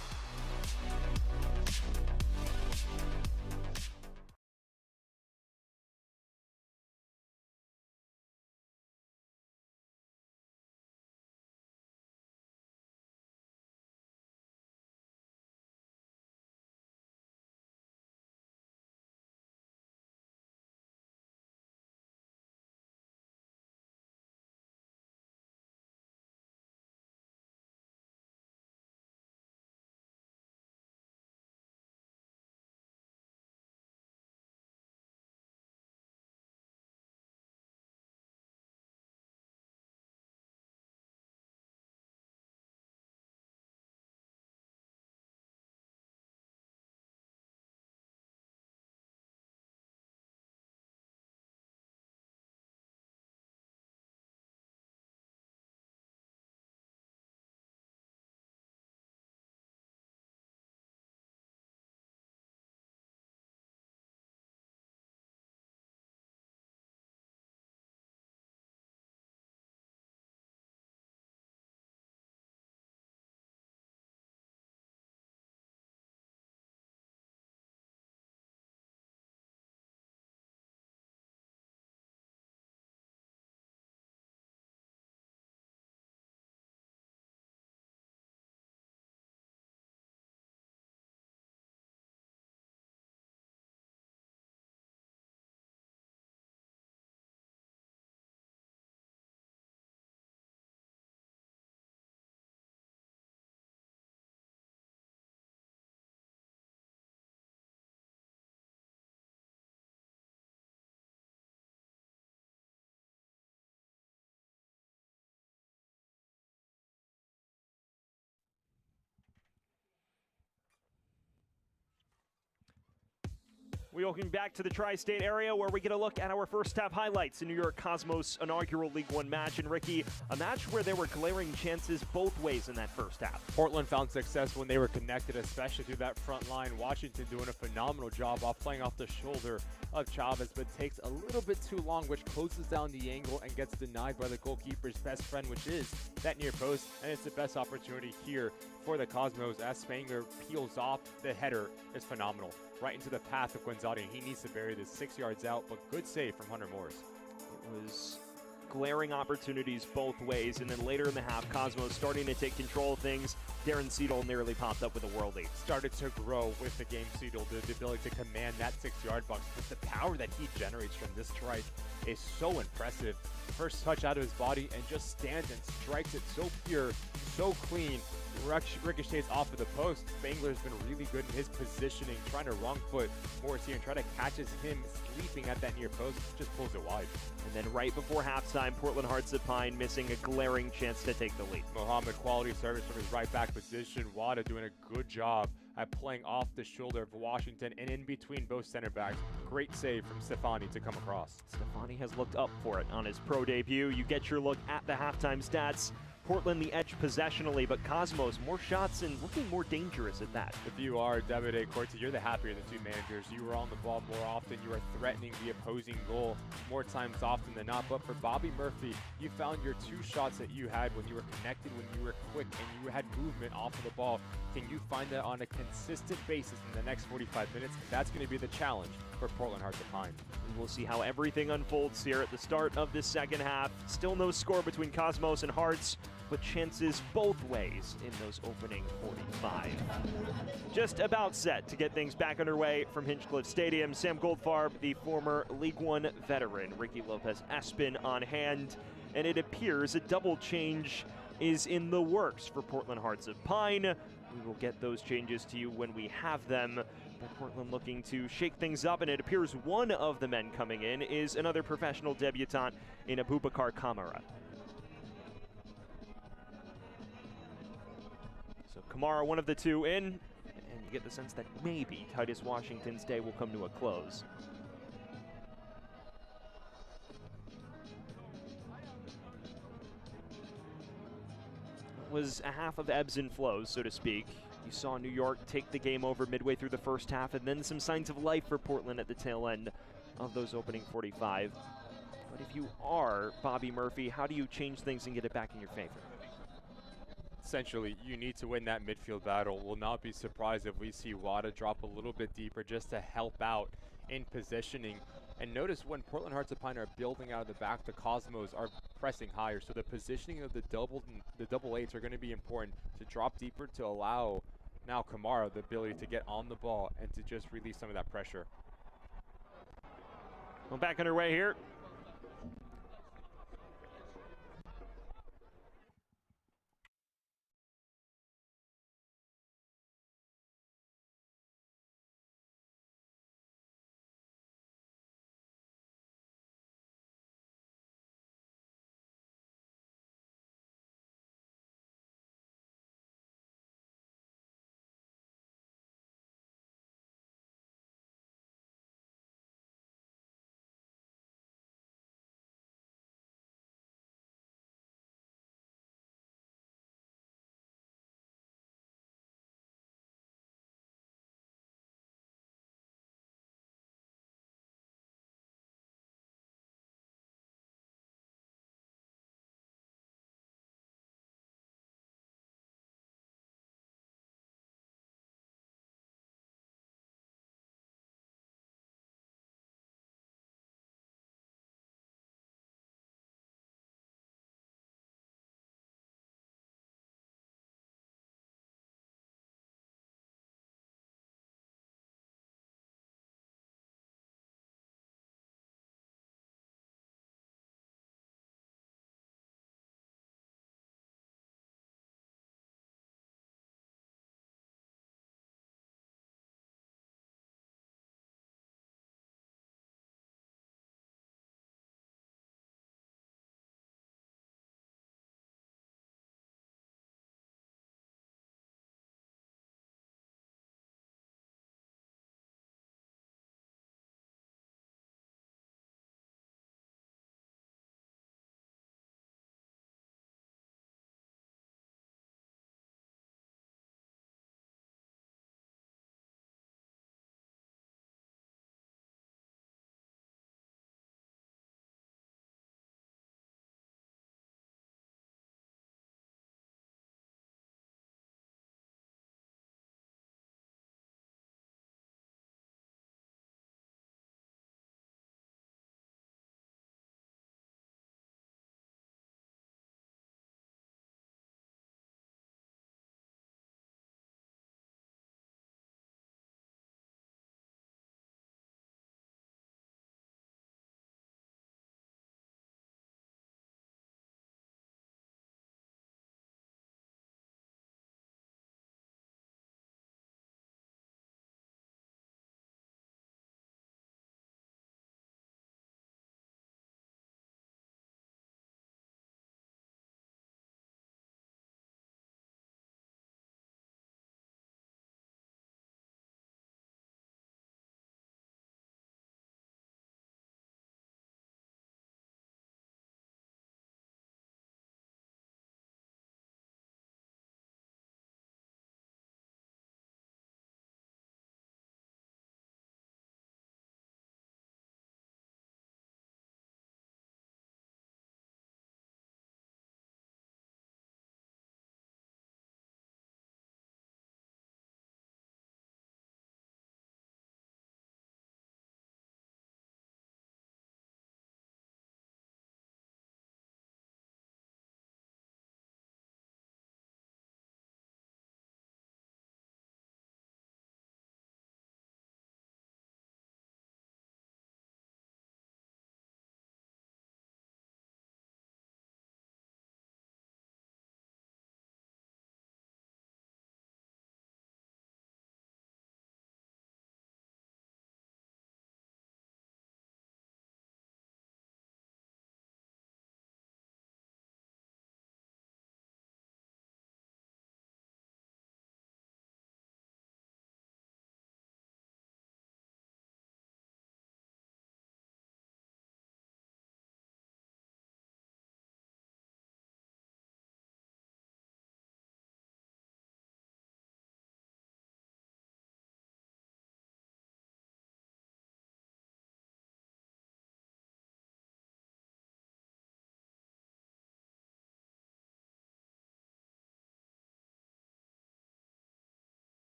We welcome back to the tri-state area where we get a look at our first half highlights in New York Cosmos inaugural League One match. And Ricky, a match where there were glaring chances both ways in that first half. Portland found success when they were connected, especially through that front line. Washington doing a phenomenal job off playing off the shoulder of Chavez, but takes a little bit too long, which closes down the angle and gets denied by the goalkeeper's best friend, which is that near post. And it's the best opportunity here for the Cosmos as Spangler peels off. The header is phenomenal. Right into the path of Guenzati. He needs to bury this 6 yards out, but good save from Hunter Morris. It was glaring opportunities both ways, and then later in the half, Cosmos starting to take control of things. Darren Seidel nearly popped up with a world lead. Started to grow with the game, Seidel, the ability to command that 6 yard box, but the power that he generates from this strike is so impressive. First touch out of his body and just stands and strikes it so pure, so clean. Ricochets off of the post. Spangler's been really good in his positioning, trying to wrong foot Morris here and try to catches him sleeping at that near post, just pulls it wide. And then right before halftime, Portland Hearts of Pine missing a glaring chance to take the lead. Mohammed quality service from his right back position. Wada doing a good job at playing off the shoulder of Washington and in between both center backs. Great save from Stefani to come across. Stefani has looked up for it on his pro debut. You get your look at the halftime stats. Portland the edge possessionally, but Cosmos more shots and looking more dangerous at that. If you are Davide Corti, you're the happier of the two managers. You were on the ball more often. You are threatening the opposing goal more times often than not. But for Bobby Murphy, you found your two shots that you had when you were connected, when you were quick, and you had movement off of the ball. Can you find that on a consistent basis in the next 45 minutes? That's going to be the challenge for Portland Hearts of Pine. We'll see how everything unfolds here at the start of this second half. Still no score between Cosmos and Hearts, but chances both ways in those opening 45. Just about set to get things back underway from Hinchcliffe Stadium. Sam Goldfarb, the former League One veteran, Ricky Lopez Espin on hand, and it appears a double change is in the works for Portland Hearts of Pine. We will get those changes to you when we have them. But Portland looking to shake things up, and it appears one of the men coming in is another professional debutant in Abubakar Kamara. So Kamara, one of the two in, and you get the sense that maybe Titus Washington's day will come to a close. It was a half of ebbs and flows, so to speak. You saw New York take the game over midway through the first half, and then some signs of life for Portland at the tail end of those opening 45. But if you are Bobby Murphy, how do you change things and get it back in your favor? Essentially, you need to win that midfield battle. Will not be surprised if we see Wada drop a little bit deeper just to help out in positioning. And notice when Portland Hearts of Pine are building out of the back, the Cosmos are pressing higher. So the positioning of the double eights are going to be important to drop deeper to allow now Kamara the ability to get on the ball and to just release some of that pressure. Well, back underway here.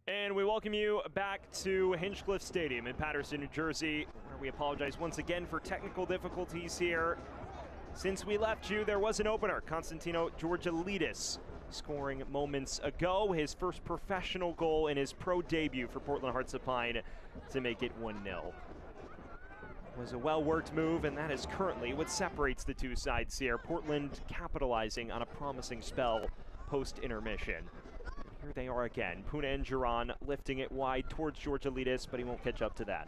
And we welcome you back to Hinchcliffe Stadium in Paterson, New Jersey, where we apologize once again for technical difficulties here. Since we left you, there was an opener. Konstantino Georgilidis scoring moments ago, his first professional goal in his pro debut for Portland Hearts of Pine to make it 1-0. It was a well-worked move, and that is currently what separates the two sides here. Portland capitalizing on a promising spell post-intermission. Here they are again. Punanjaran lifting it wide towards Georgilidis, but he won't catch up to that.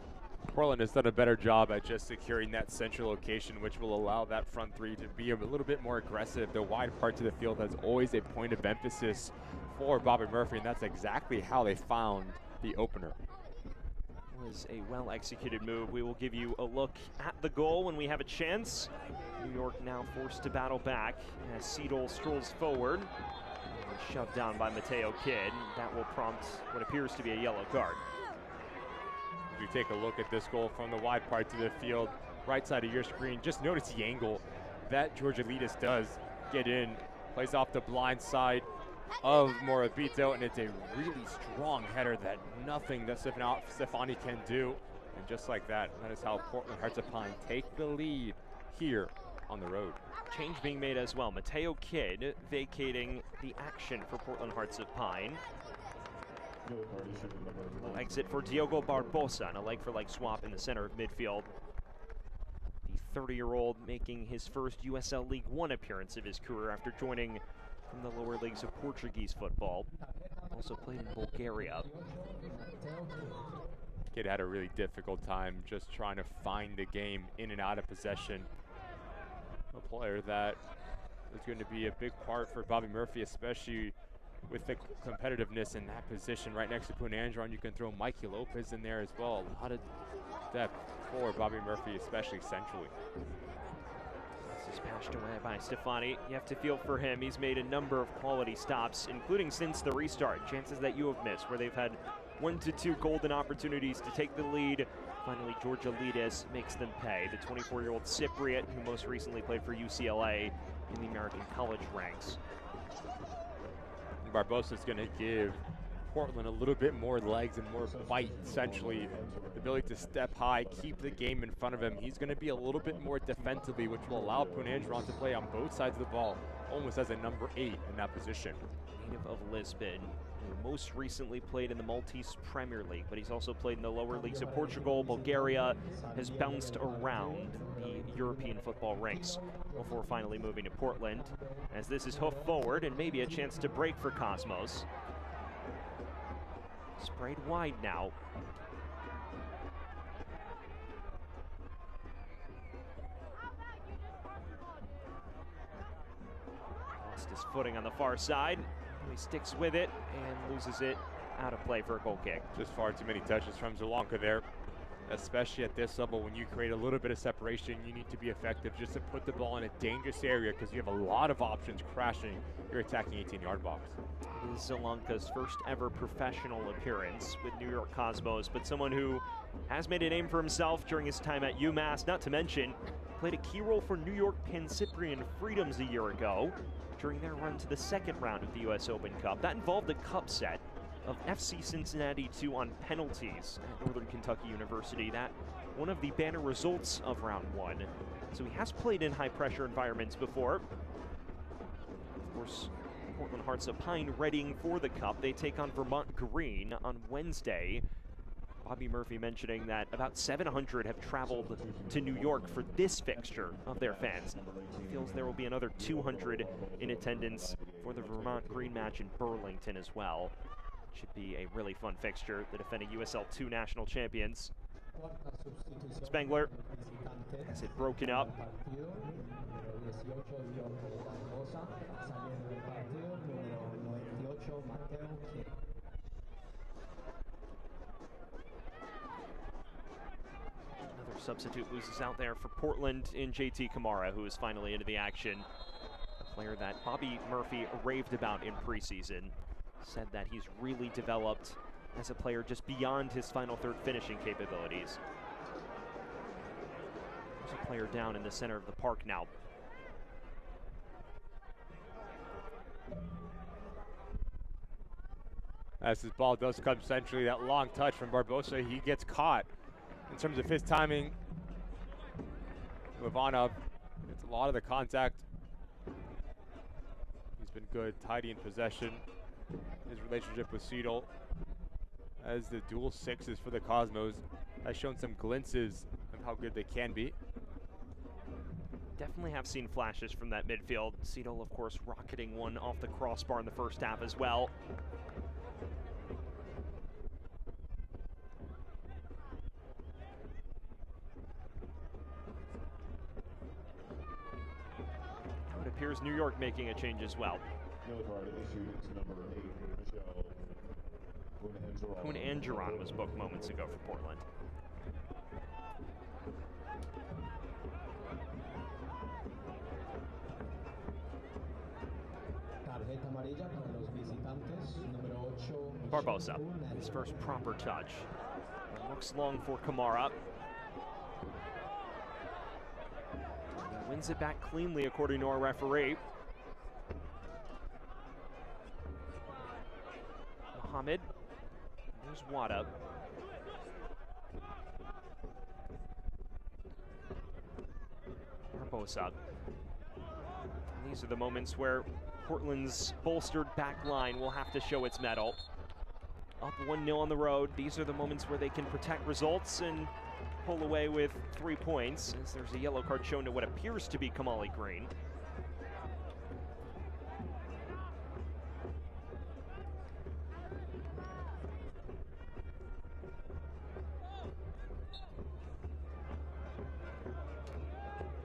Portland has done a better job at just securing that central location, which will allow that front three to be a little bit more aggressive. The wide parts of the field has always a point of emphasis for Bobby Murphy, and that's exactly how they found the opener. It was a well-executed move. We will give you a look at the goal when we have a chance. New York now forced to battle back as Seedle strolls forward. Shoved down by Mateo Kidd. That will prompt what appears to be a yellow card. If you take a look at this goal from the wide parts of the field, right side of your screen, just notice the angle that Georgilidis does get in. Plays off the blind side of Morabito, and it's a really strong header that nothing that Stefani can do. And just like that, that is how Portland Hearts of Pine take the lead here on the road. Change being made as well. Mateo Kidd vacating the action for Portland Hearts of Pine. We'll exit for Diogo Barbosa, and a leg-for-leg swap in the center of midfield. The 30-year-old making his first USL League One appearance of his career after joining from the lower leagues of Portuguese football. Also played in Bulgaria. Kidd had a really difficult time just trying to find the game in and out of possession. A player that is going to be a big part for Bobby Murphy, especially with the competitiveness in that position right next to Punanjaran. You can throw Mikey Lopez in there as well. A lot of depth for Bobby Murphy, especially centrally. This is passed away by Stefani. You have to feel for him. He's made a number of quality stops, including since the restart. Chances that you have missed, where they've had 1 to 2 golden opportunities to take the lead. Finally, Georgilidis makes them pay. The 24-year-old Cypriot, who most recently played for UCLA in the American college ranks. Barbosa's going to give Portland a little bit more legs and more bite, essentially. The ability to step high, keep the game in front of him. He's going to be a little bit more defensively, which will allow Punanjaran to play on both sides of the ball, almost as a number 8 in that position. Native of Lisbon, who most recently played in the Maltese Premier League, but he's also played in the lower leagues of Portugal, Bulgaria, has bounced around the European football ranks before finally moving to Portland, as this is hoofed forward and maybe a chance to break for Cosmos. Sprayed wide now. Lost his footing on the far side. He sticks with it and loses it out of play for a goal kick. Just far too many touches from Zalanka there. Especially at this level, when you create a little bit of separation, you need to be effective just to put the ball in a dangerous area, because you have a lot of options crashing your attacking 18-yard box. It is Zalanka's first ever professional appearance with New York Cosmos, but someone who has made a name for himself during his time at UMass, not to mention played a key role for New York Pan-Cyprian Freedoms a year ago during their run to the second round of the US Open Cup. That involved a cup set of FC Cincinnati 2 on penalties at Northern Kentucky University. That one of the banner results of round 1. So he has played in high pressure environments before. Of course, Portland Hearts of Pine readying for the cup. They take on Vermont Green on Wednesday. Bobby Murphy mentioning that about 700 have traveled to New York for this fixture of their fans. He feels there will be another 200 in attendance for the Vermont Green match in Burlington as well. Should be a really fun fixture. The defending USL 2 national champions. Spengler has it broken up. Another substitute loses out there for Portland in JT Kamara, who is finally into the action. A player that Bobby Murphy raved about in preseason. Said that he's really developed as a player just beyond his final third finishing capabilities. There's a player down in the center of the park now. As this ball does come centrally, that long touch from Barbosa, he gets caught. In terms of his timing, Ivanov, it's a lot of the contact. He's been good, tidy in possession. His relationship with Seidel as the dual sixes for the Cosmos has shown some glimpses of how good they can be. Definitely have seen flashes from that midfield. Seidel, of course, rocketing one off the crossbar in the first half as well. Now it appears New York making a change as well. Yellow card issued to number 8, Poon Angeron was booked moments ago for Portland. Barbosa, his first proper touch. Looks long for Kamara. Wins it back cleanly according to our referee. Mohamed. There's Wada. Barbosa. And these are the moments where Portland's bolstered back line will have to show its mettle. Up 1-0 on the road. These are the moments where they can protect results and pull away with 3 points, as there's a yellow card shown to what appears to be Kamali Green.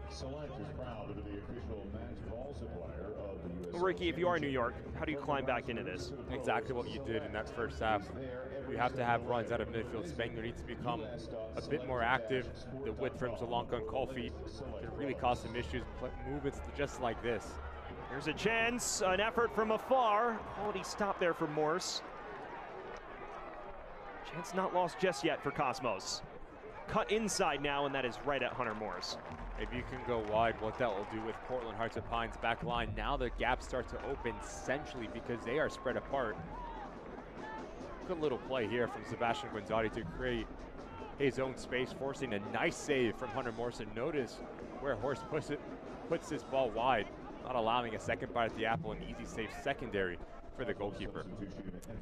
Select is proud to be the official match ball supplier of the USL. Well, Ricky, if you are in New York, how do you climb back into this? Exactly what you did in that first half. You have to have runs out of midfield. Spengler needs to become a bit more active. The width from Zalanka and Colfi can really cause some issues. Movements just like this. Here's a chance, an effort from afar. Quality stop there for Morse. Chance not lost just yet for Cosmos. Cut inside now, and that is right at Hunter Morse. If you can go wide, what that will do with Portland Hearts of Pine's back line. Now the gap starts to open centrally because they are spread apart. Good little play here from Sebastian Guenzati to create his own space, forcing a nice save from Hunter Morrison. Notice where Horst puts this ball wide, not allowing a second bite at the apple, an easy save secondary for the goalkeeper.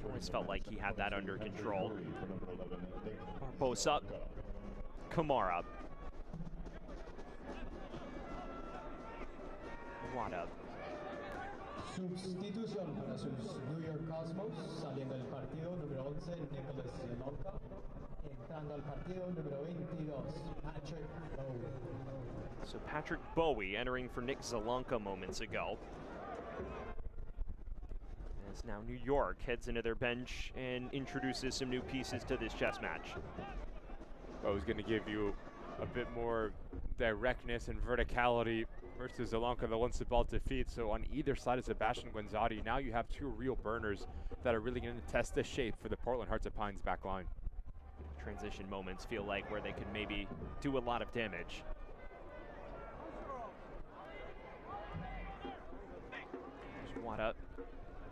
Always felt like he had that under control. Barbosa, Kamara. Wada. Sustitución para sus New York Cosmos, saliendo del partido número 11, Nicholas Yanolka. Entrando al partido número 22, Patrick Bowie. So Patrick Bowie entering for Nick Zalanka moments ago. As now New York heads into their bench and introduces some new pieces to this chess match. Bowie's going to give you a bit more directness and verticality versus Zalanka that wants the ball to feed. So on either side of Sebastian Guenzati, now you have two real burners that are really going to test the shape for the Portland Hearts of Pine's back line. Transition moments feel like where they could maybe do a lot of damage. There's Wada.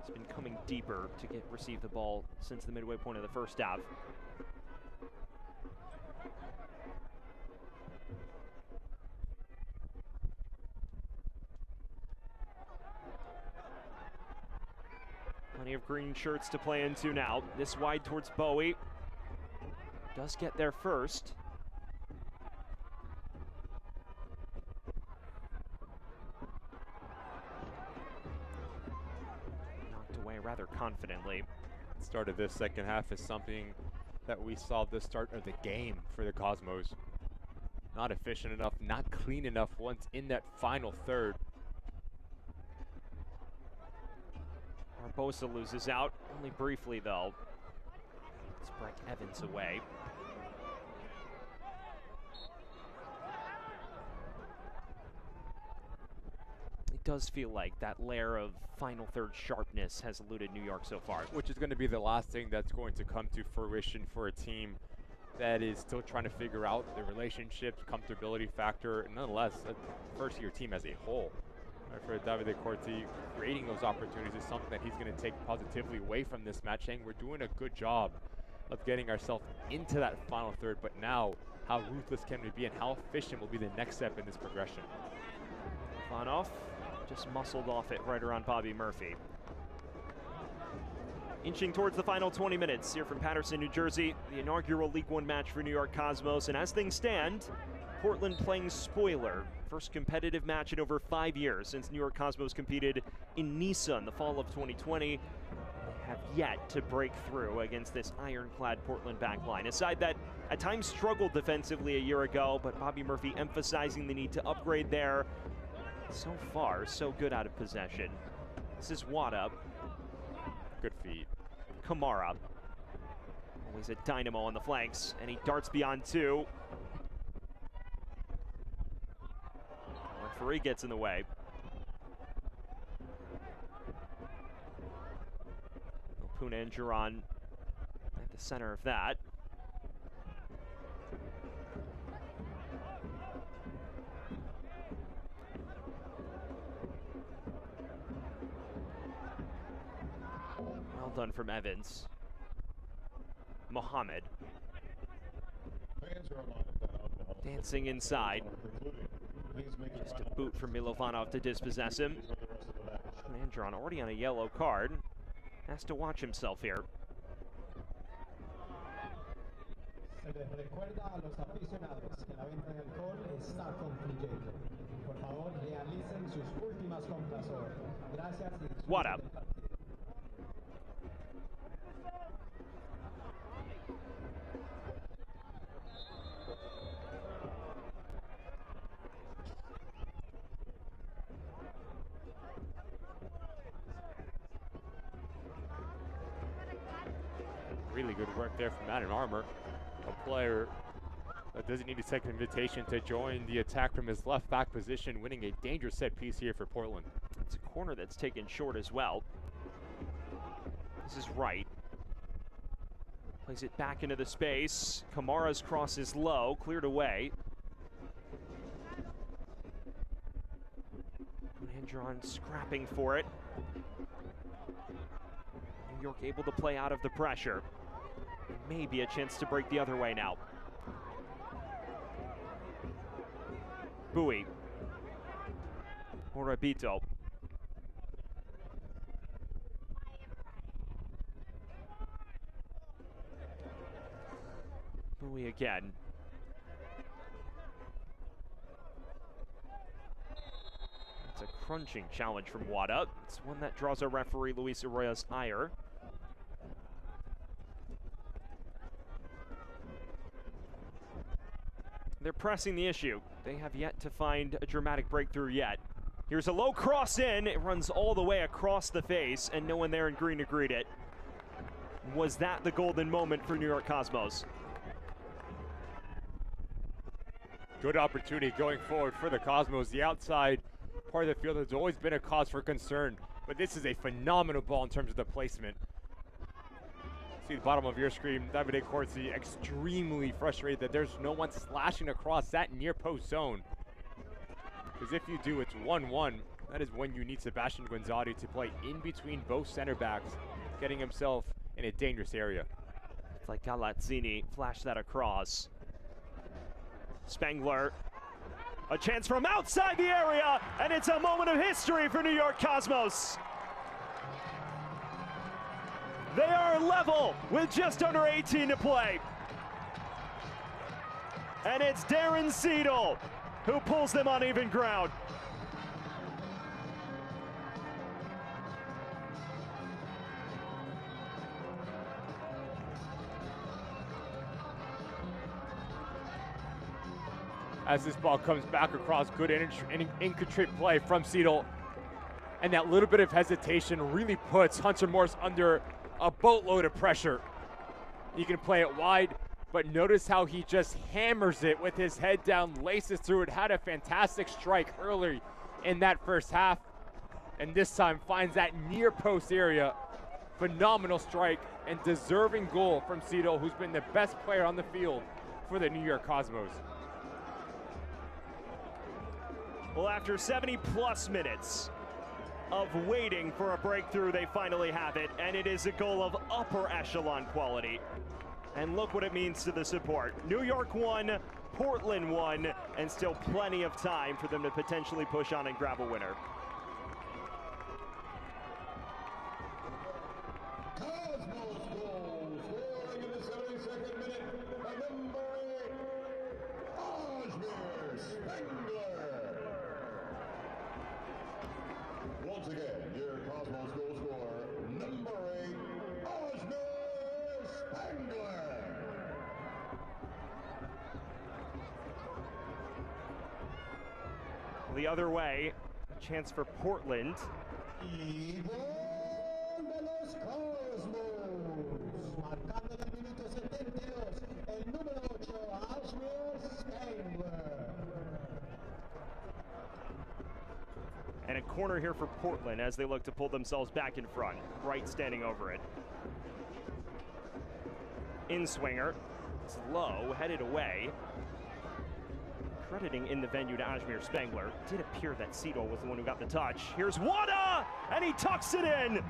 He's been coming deeper to receive the ball since the midway point of the first half. Plenty of green shirts to play into now. This wide towards Bowie. Does get there first. Knocked away rather confidently. Start of this second half is something that we saw at the start of the game for the Cosmos. Not efficient enough, not clean enough once in that final third. Barbosa loses out, only briefly though. Let's break Evans away. It does feel like that layer of final third sharpness has eluded New York so far. Which is going to be the last thing that's going to come to fruition for a team that is still trying to figure out the relationships, comfortability factor, and nonetheless, a first-year team as a whole. For Davide Corti, creating those opportunities is something that he's going to take positively away from this match, saying we're doing a good job of getting ourselves into that final third, but now how ruthless can we be and how efficient will be the next step in this progression. Ivanov just muscled off it right around Bobby Murphy. Inching towards the final 20 minutes here from Paterson, New Jersey, the inaugural League One match for New York Cosmos. And as things stand, Portland playing spoiler. First competitive match in over 5 years since New York Cosmos competed in Nice in the fall of 2020. They have yet to break through against this ironclad Portland backline. A side that at times struggled defensively a year ago, but Bobby Murphy emphasizing the need to upgrade there. So far, so good out of possession. This is Wada. Good feed. Kamara. Always a dynamo on the flanks, and he darts beyond two. Referee gets in the way. Puna and Duran at the center of that. Well done from Evans. Mohamed. Dancing inside. Just a boot from Milovanov to dispossess him. Andron already on a yellow card. Has to watch himself here. What up? Really good work there from Adam Armour, a player that doesn't need to take an invitation to join the attack from his left back position, winning a dangerous set piece here for Portland. It's a corner that's taken short as well. This is right. Plays it back into the space. Kamara's cross is low, cleared away. Andron scrapping for it. New York able to play out of the pressure. Maybe a chance to break the other way now. Bowie. Morabito. Bowie again. It's a crunching challenge from Wada. It's one that draws our referee Luis Arroyo's ire. They're pressing the issue. They have yet to find a dramatic breakthrough yet. Here's a low cross in. It runs all the way across the face, and no one there in green to greet it. Was that the golden moment for New York Cosmos? Good opportunity going forward for the Cosmos. The outside part of the field has always been a cause for concern, but this is a phenomenal ball in terms of the placement. See the bottom of your screen, Davide Corsi extremely frustrated that there's no one slashing across that near post zone. Because if you do, it's 1-1. That is when you need Sebastian Guenzati to play in between both center backs, getting himself in a dangerous area. It's like Galazzini flashed that across. Spengler, a chance from outside the area, and it's a moment of history for New York Cosmos. They are level with just under 18 to play. And it's Darren Seidel who pulls them on even ground. As this ball comes back across, good intricate play from Seidel. And that little bit of hesitation really puts Hunter Morse under a boatload of pressure. He can play it wide, but notice how he just hammers it with his head down, laces through it. Had a fantastic strike early in that first half, and this time finds that near post area. Phenomenal strike and deserving goal from Seidel, who's been the best player on the field for the New York Cosmos. Well, after 70-plus minutes of waiting for a breakthrough, they finally have it, and it is a goal of upper echelon quality. And look what it means to the support. New York won, Portland won, and still plenty of time for them to potentially push on and grab a winner. Once again, your Cosmos goal scorer, number 8, Osmer Spangler. The other way, a chance for Portland. And a corner here for Portland as they look to pull themselves back in front. Wright standing over it. In-swinger. It's low, headed away. Crediting in the venue to Ajmer Spangler. It did appear that Cito was the one who got the touch. Here's Wada, and he tucks it in.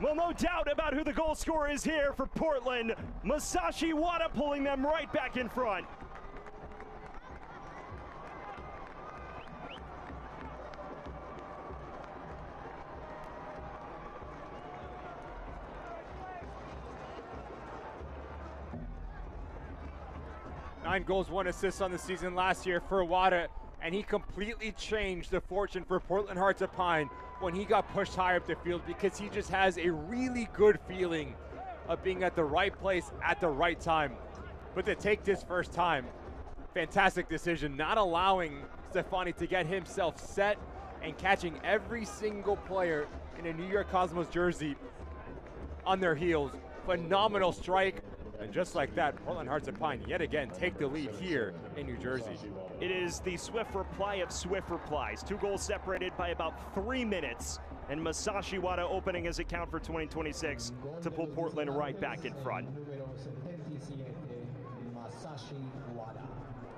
Well, no doubt about who the goal scorer is here for Portland. Masashi Wada pulling them right back in front. Nine goals, 1 assist on the season last year for Wada, and he completely changed the fortune for Portland Hearts of Pine when he got pushed higher up the field, because he just has a really good feeling of being at the right place at the right time. But to take this first time, fantastic decision, not allowing Stefani to get himself set and catching every single player in a New York Cosmos jersey on their heels. Phenomenal strike. And just like that, Portland Hearts of Pine yet again take the lead here in New Jersey. It is the swift reply of swift replies. 2 goals separated by about 3 minutes. And Masashi Wada opening his account for 2026 to pull Portland right back in front.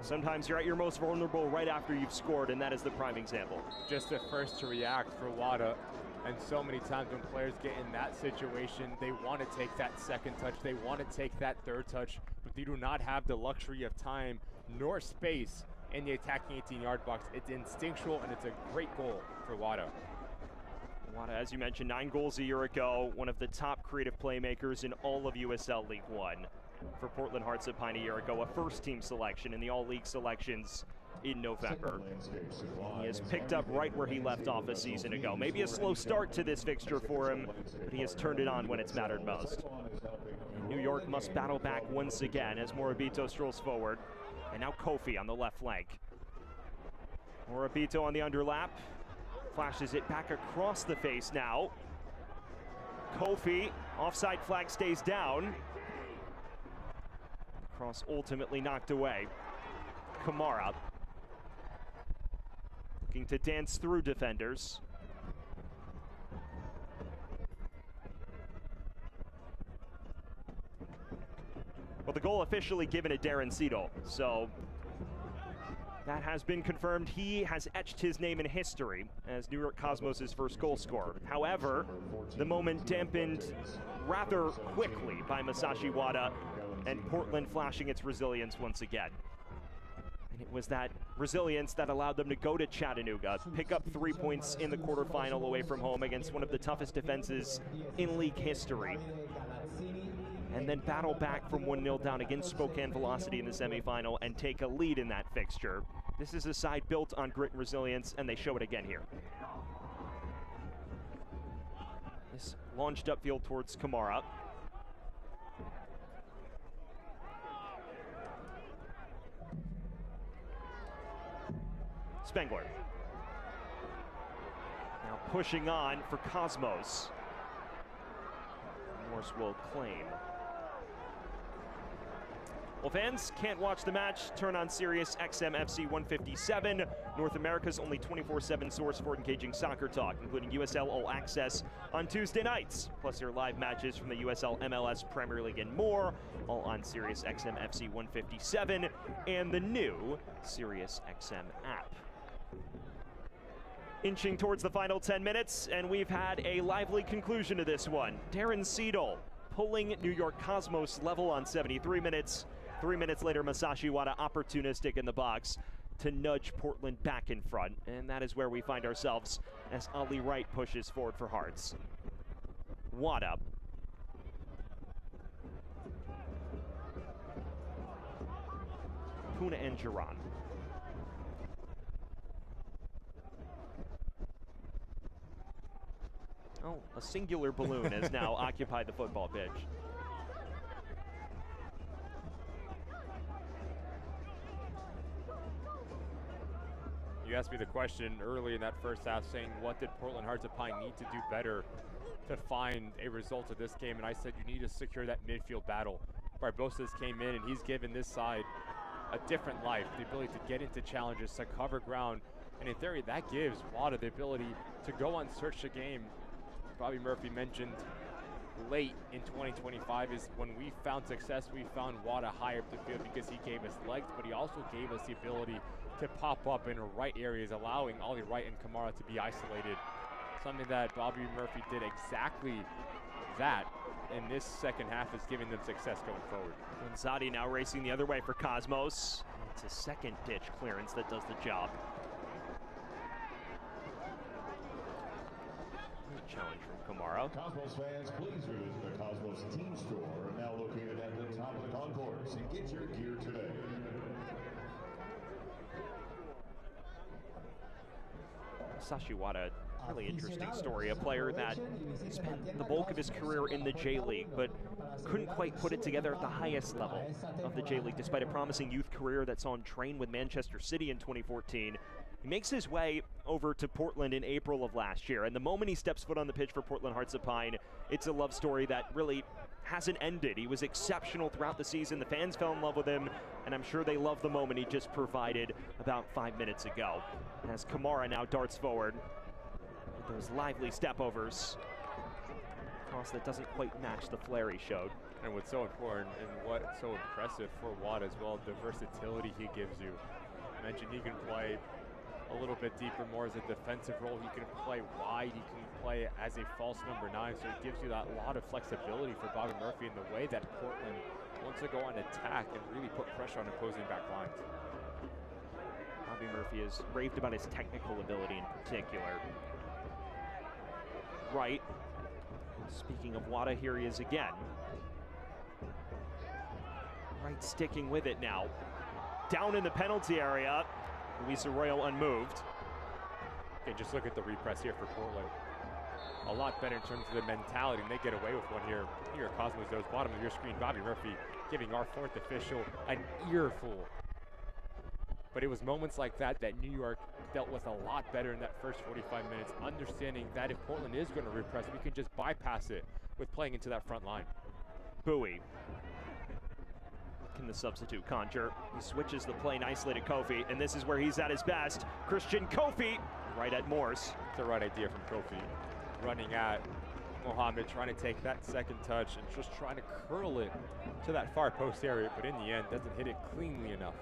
Sometimes you're at your most vulnerable right after you've scored, and that is the prime example. Just the first to react for Wada. And so many times when players get in that situation, they want to take that second touch, they want to take that third touch, but they do not have the luxury of time nor space in the attacking 18-yard box. It's instinctual, and it's a great goal for Wada. Wada, as you mentioned, 9 goals a year ago, one of the top creative playmakers in all of USL League One. For Portland Hearts of Pine a year ago, a first-team selection in the all-league selections in November. He has picked up right where he left off a season ago. Maybe a slow start to this fixture for him, but he has turned it on when it's mattered most. And New York must battle back once again as Morabito strolls forward. And now Kofi on the left flank. Morabito on the underlap. Flashes it back across the face now. Kofi, offside flag stays down. Cross ultimately knocked away. Kamara looking to dance through defenders. Well, the goal officially given to Darren Cito, so that has been confirmed. He has etched his name in history as New York Cosmos' first goal scorer. However, the moment dampened rather quickly by Masashi Wada, and Portland flashing its resilience once again. And it was that resilience that allowed them to go to Chattanooga, pick up 3 points in the quarterfinal away from home against one of the toughest defenses in league history, and then battle back from 1-0 down against Spokane Velocity in the semifinal and take a lead in that fixture. This is a side built on grit and resilience, and they show it again here. This launched upfield towards Kamara. Spangler. Now pushing on for Cosmos. Morse will claim. Well, fans can't watch the match, turn on Sirius XM FC 157, North America's only 24/7 source for engaging soccer talk, including USL All Access on Tuesday nights, plus your live matches from the USL, MLS, Premier League, and more, all on Sirius XM FC 157 and the new Sirius XM app. Inching towards the final 10 minutes, and we've had a lively conclusion to this one. Darren Seidel pulling New York Cosmos level on 73 minutes. 3 minutes later, Masashi Wada opportunistic in the box to nudge Portland back in front. And that is where we find ourselves as Ali Wright pushes forward for Hearts. Wada. Puna and Giron. Oh, a singular balloon has now occupied the football pitch. You asked me the question early in that first half saying, what did Portland Hearts of Pine need to do better to find a result of this game? And I said, you need to secure that midfield battle. Barbosa's came in and he's given this side a different life, the ability to get into challenges, to cover ground. And in theory, that gives Wada the ability to go on search the game. Bobby Murphy mentioned late in 2025 is when we found success, we found Wada higher up the field because he gave us legs, but he also gave us the ability to pop up in the right areas, allowing Ollie Wright and Kamara to be isolated. Something that Bobby Murphy did exactly that, and this second half is giving them success going forward. Gonzati now racing the other way for Cosmos. It's a second ditch clearance that does the job. Challenge from Kamara. Cosmos fans, please visit the Cosmos Team Store, now located at the top of the concourse, and get your gear today. Masashi Wada, really interesting story. A player that spent the bulk of his career in the J-League, but couldn't quite put it together at the highest level of the J-League, despite a promising youth career that saw him train with Manchester City in 2014. He makes his way over to Portland in April of last year, and the moment he steps foot on the pitch for Portland Hearts of Pine, it's a love story that really hasn't ended. He was exceptional throughout the season. The fans fell in love with him, and I'm sure they love the moment he just provided about 5 minutes ago. As Kamara now darts forward with those lively stepovers. Cross that doesn't quite match the flair he showed. And what's so important and what's so impressive for Wada as well, the versatility he gives you. I mentioned he can play a little bit deeper, more as a defensive role. He can play wide, he can play as a false number 9, so it gives you that lot of flexibility for Bobby Murphy in the way that Portland wants to go on attack and really put pressure on opposing back lines. Bobby Murphy has raved about his technical ability in particular. Right. Speaking of Wada, here he is again. Right, sticking with it now. Down in the penalty area. Luis Arroyo unmoved. Okay, just look at the repress here for Portland. A lot better in terms of the mentality, and they get away with one here. Here at Cosmos Does, bottom of your screen, Bobby Murphy giving our fourth official an earful. But it was moments like that that New York dealt with a lot better in that first 45 minutes, understanding that if Portland is going to repress, we can just bypass it with playing into that front line. Bowie. Can the substitute conjure? He switches the play nicely to Kofi, and this is where he's at his best. Christian Kofi, right at Morse. It's the right idea from Kofi. Running at Mohamed, trying to take that second touch and just trying to curl it to that far post area, but in the end, doesn't hit it cleanly enough.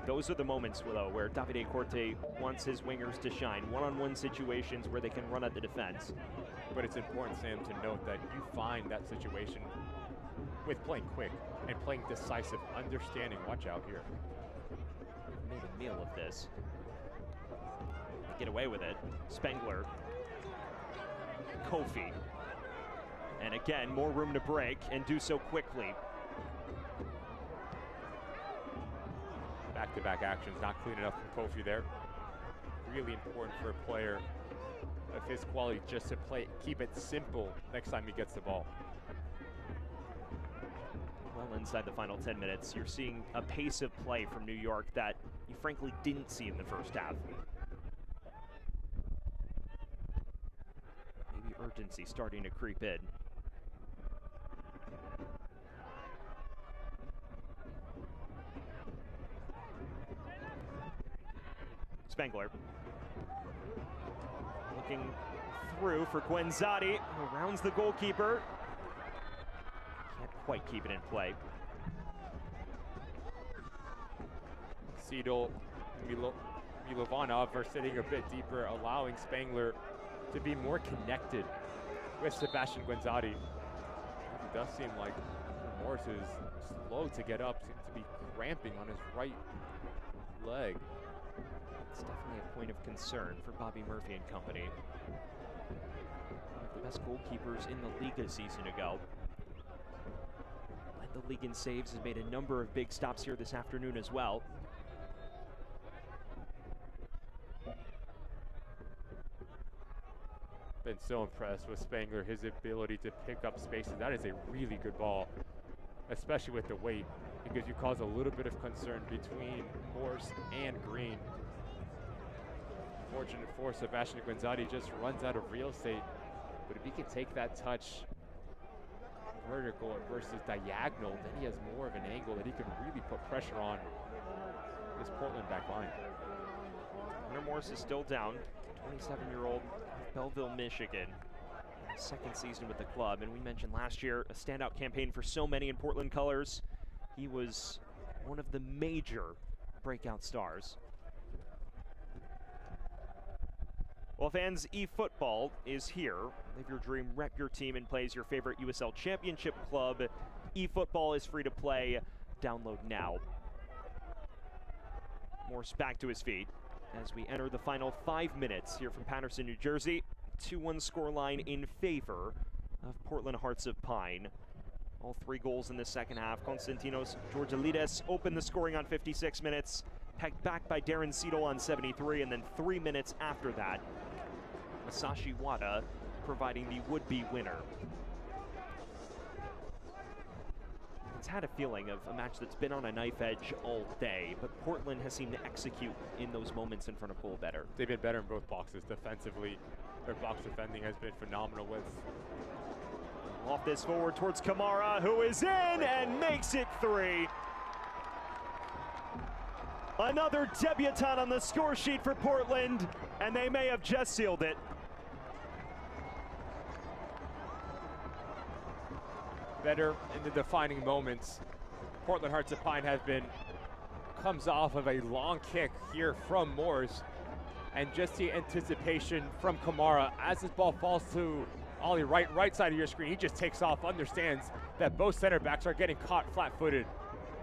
Those are the moments, though, where Davide Corte wants his wingers to shine. One-on-one situations where they can run at the defense. But it's important, Sam, to note that you find that situation with playing quick and playing decisive, understanding. Watch out here. Made a meal of this. Get away with it. Spengler. Kofi. And again, more room to break and do so quickly. Back-to-back actions, not clean enough from Kofi there. Really important for a player of his quality just to play, keep it simple next time he gets the ball. Well, inside the final 10 minutes, you're seeing a pace of play from New York that you frankly didn't see in the first half. Maybe urgency starting to creep in. Spengler. Looking through for Guenzati, who rounds the goalkeeper. Can't quite keep it in play. Seidel, Milovanov are sitting a bit deeper, allowing Spengler to be more connected with Sebastian Guenzati. It does seem like Morris is slow to get up, seems to be cramping on his right leg. It's definitely a point of concern for Bobby Murphy and company. One of the best goalkeepers in the league a season ago. Led the league in saves, has made a number of big stops here this afternoon as well. Been so impressed with Spengler, his ability to pick up spaces. That is a really good ball, especially with the weight. Because you cause a little bit of concern between Morse and Green. Fortunate for Sebastian Guenzati, just runs out of real estate. But if he can take that touch vertical versus diagonal, then he has more of an angle that he can really put pressure on this Portland back line. Hunter Morse is still down, 27-year-old, Belleville, Michigan. Second season with the club, and we mentioned last year a standout campaign for so many in Portland colors. He was one of the major breakout stars. Well, fans, eFootball is here. Live your dream, rep your team, and play as your favorite USL Championship club. eFootball is free to play. Download now. Morse back to his feet as we enter the final 5 minutes here from Paterson, New Jersey. 2-1 scoreline in favor of Portland Hearts of Pine. All 3 goals in the second half. Konstantinos Georgilides opened the scoring on 56 minutes, pegged back by Darren Seidel on 73, and then 3 minutes after that, Masashi Wada providing the would-be winner. It's had a feeling of a match that's been on a knife edge all day, but Portland has seemed to execute in those moments in front of goal better. They've been better in both boxes defensively. Their box defending has been phenomenal with. Off this forward towards Kamara, who is in and makes it 3. Another debutant on the score sheet for Portland, and they may have just sealed it. Better in the defining moments. Portland Hearts of Pine comes off of a long kick here from Morse, and just the anticipation from Kamara as this ball falls to Ollie, right side of your screen. He just takes off, understands that both center backs are getting caught flat-footed.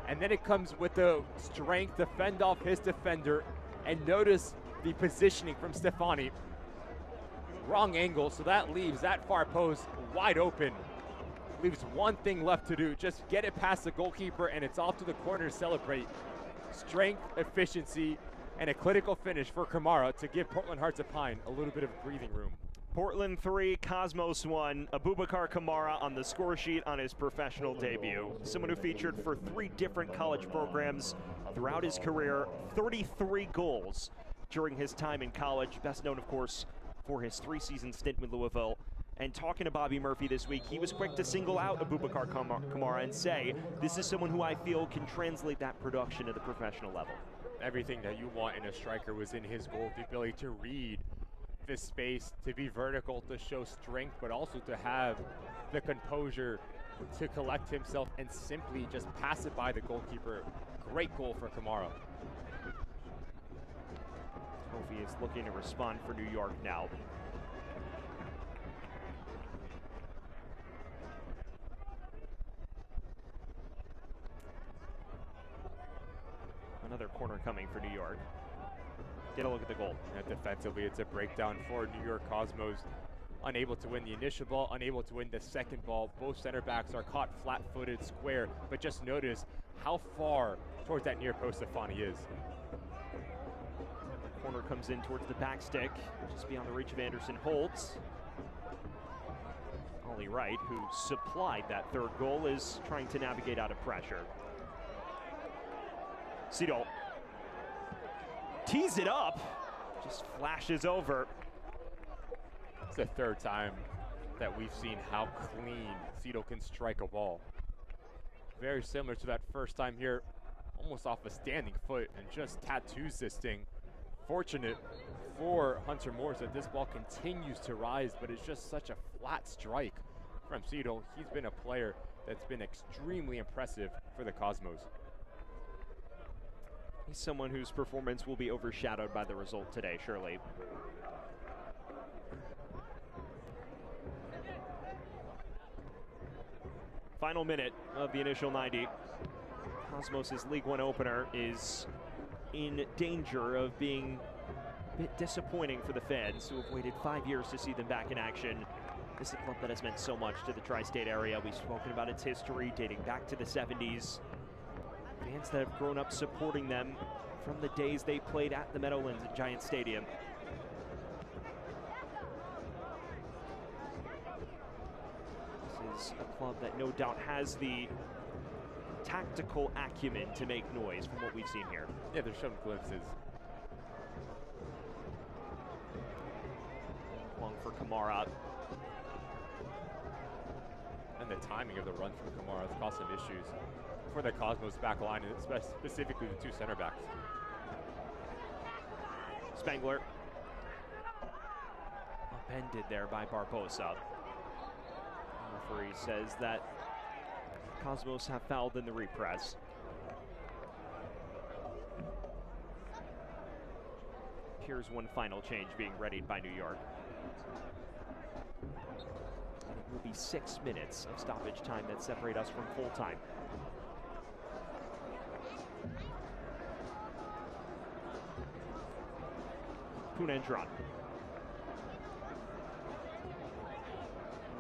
And then it comes with the strength to fend off his defender, and notice the positioning from Stefani. Wrong angle, so that leaves that far post wide open. Leaves one thing left to do, just get it past the goalkeeper, and it's off to the corner to celebrate. Strength, efficiency, and a clinical finish for Kamara to give Portland Hearts of Pine a little bit of breathing room. Portland 3, Cosmos 1. Abubakar Kamara on the score sheet on his professional debut. Someone who featured for 3 different college programs throughout his career. 33 goals during his time in college. Best known, of course, for his 3-season stint with Louisville. And talking to Bobby Murphy this week, he was quick to single out Abubakar Kamara and say, this is someone who I feel can translate that production at the professional level. Everything that you want in a striker was in his goal. The ability to read this space, to be vertical, to show strength, but also to have the composure to collect himself and simply just pass it by the goalkeeper. Great goal for Kamara. Kofi is looking to respond for New York now. Another corner coming for New York. Get a look at the goal. And defensively, it's a breakdown for New York Cosmos. Unable to win the initial ball, unable to win the second ball. Both center backs are caught flat-footed square, but just notice how far towards that near post Stefani is. The corner comes in towards the back stick, just beyond the reach of Anderson Holtz. Ollie Wright, who supplied that third goal, is trying to navigate out of pressure. Seidel tees it up, just flashes over. It's the third time that we've seen how clean Seidel can strike a ball. Very similar to that first time here, almost off a standing foot, and just tattoos this thing Fortunate for Hunter Morris that this ball continues to rise, but it's just such a flat strike from Cito. He's been a player that's been extremely impressive for the Cosmos. He's someone whose performance will be overshadowed by the result today, surely. Final minute of the initial 90. Cosmos' League One opener is in danger of being a bit disappointing for the fans who have waited 5 years to see them back in action. This is a club that has meant so much to the tri-state area. We've spoken about its history dating back to the 70s. Fans that have grown up supporting them from the days they played at the Meadowlands at Giant Stadium. This is a club that no doubt has the tactical acumen to make noise from what we've seen here. Yeah, they're showing glimpses. Long for Kamara. And the timing of the run from Kamara has caused some issues for the Cosmos back line, and specifically the two center backs. Spangler. Upended there by Barbosa. The referee says that Cosmos have fouled in the repress. Here's one final change being readied by New York. And it will be 6 minutes of stoppage time that separate us from full time. Punendran.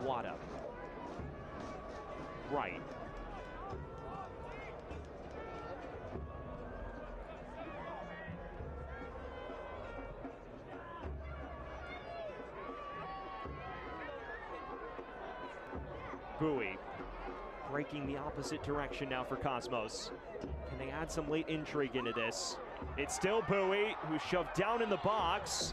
Wada. Right. Bowie breaking the opposite direction now for Cosmos. Can they add some late intrigue into this? It's still Bowie, who's shoved down in the box.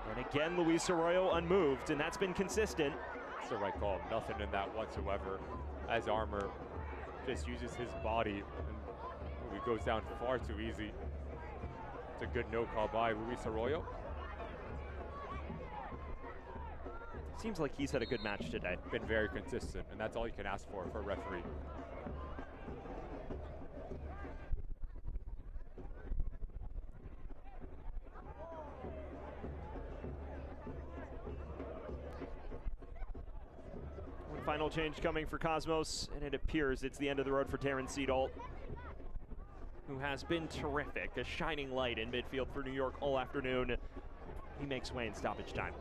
And again, Luis Arroyo unmoved, and that's been consistent. It's the right call. Nothing in that whatsoever. As Armour just uses his body, and Bowie goes down far too easy. It's a good no call by Luis Arroyo. Seems like he's had a good match today. Been very consistent, and that's all you can ask for a referee. One final change coming for Cosmos, and it appears it's the end of the road for Terrence Seedall, who has been terrific, a shining light in midfield for New York all afternoon. He makes way in stoppage time.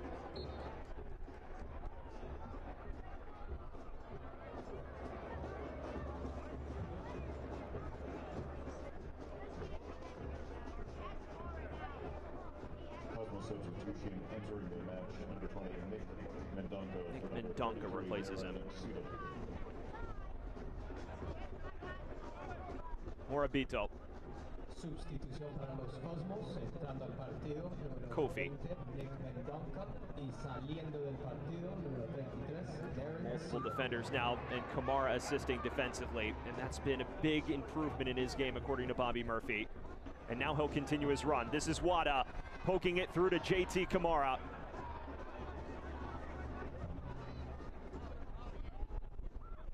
Substitution entering the match, number 20, Nick Mendonca replaces him. Morabito. Sustitución para los Cosmos, entrando al partido, número Kofi. 20, Nick Mendonca, y saliendo del partido, número 33, Multiple defenders now, and Kamara assisting defensively, and that's been a big improvement in his game according to Bobby Murphy. And now he'll continue his run. This is Wada poking it through to JT Kamara.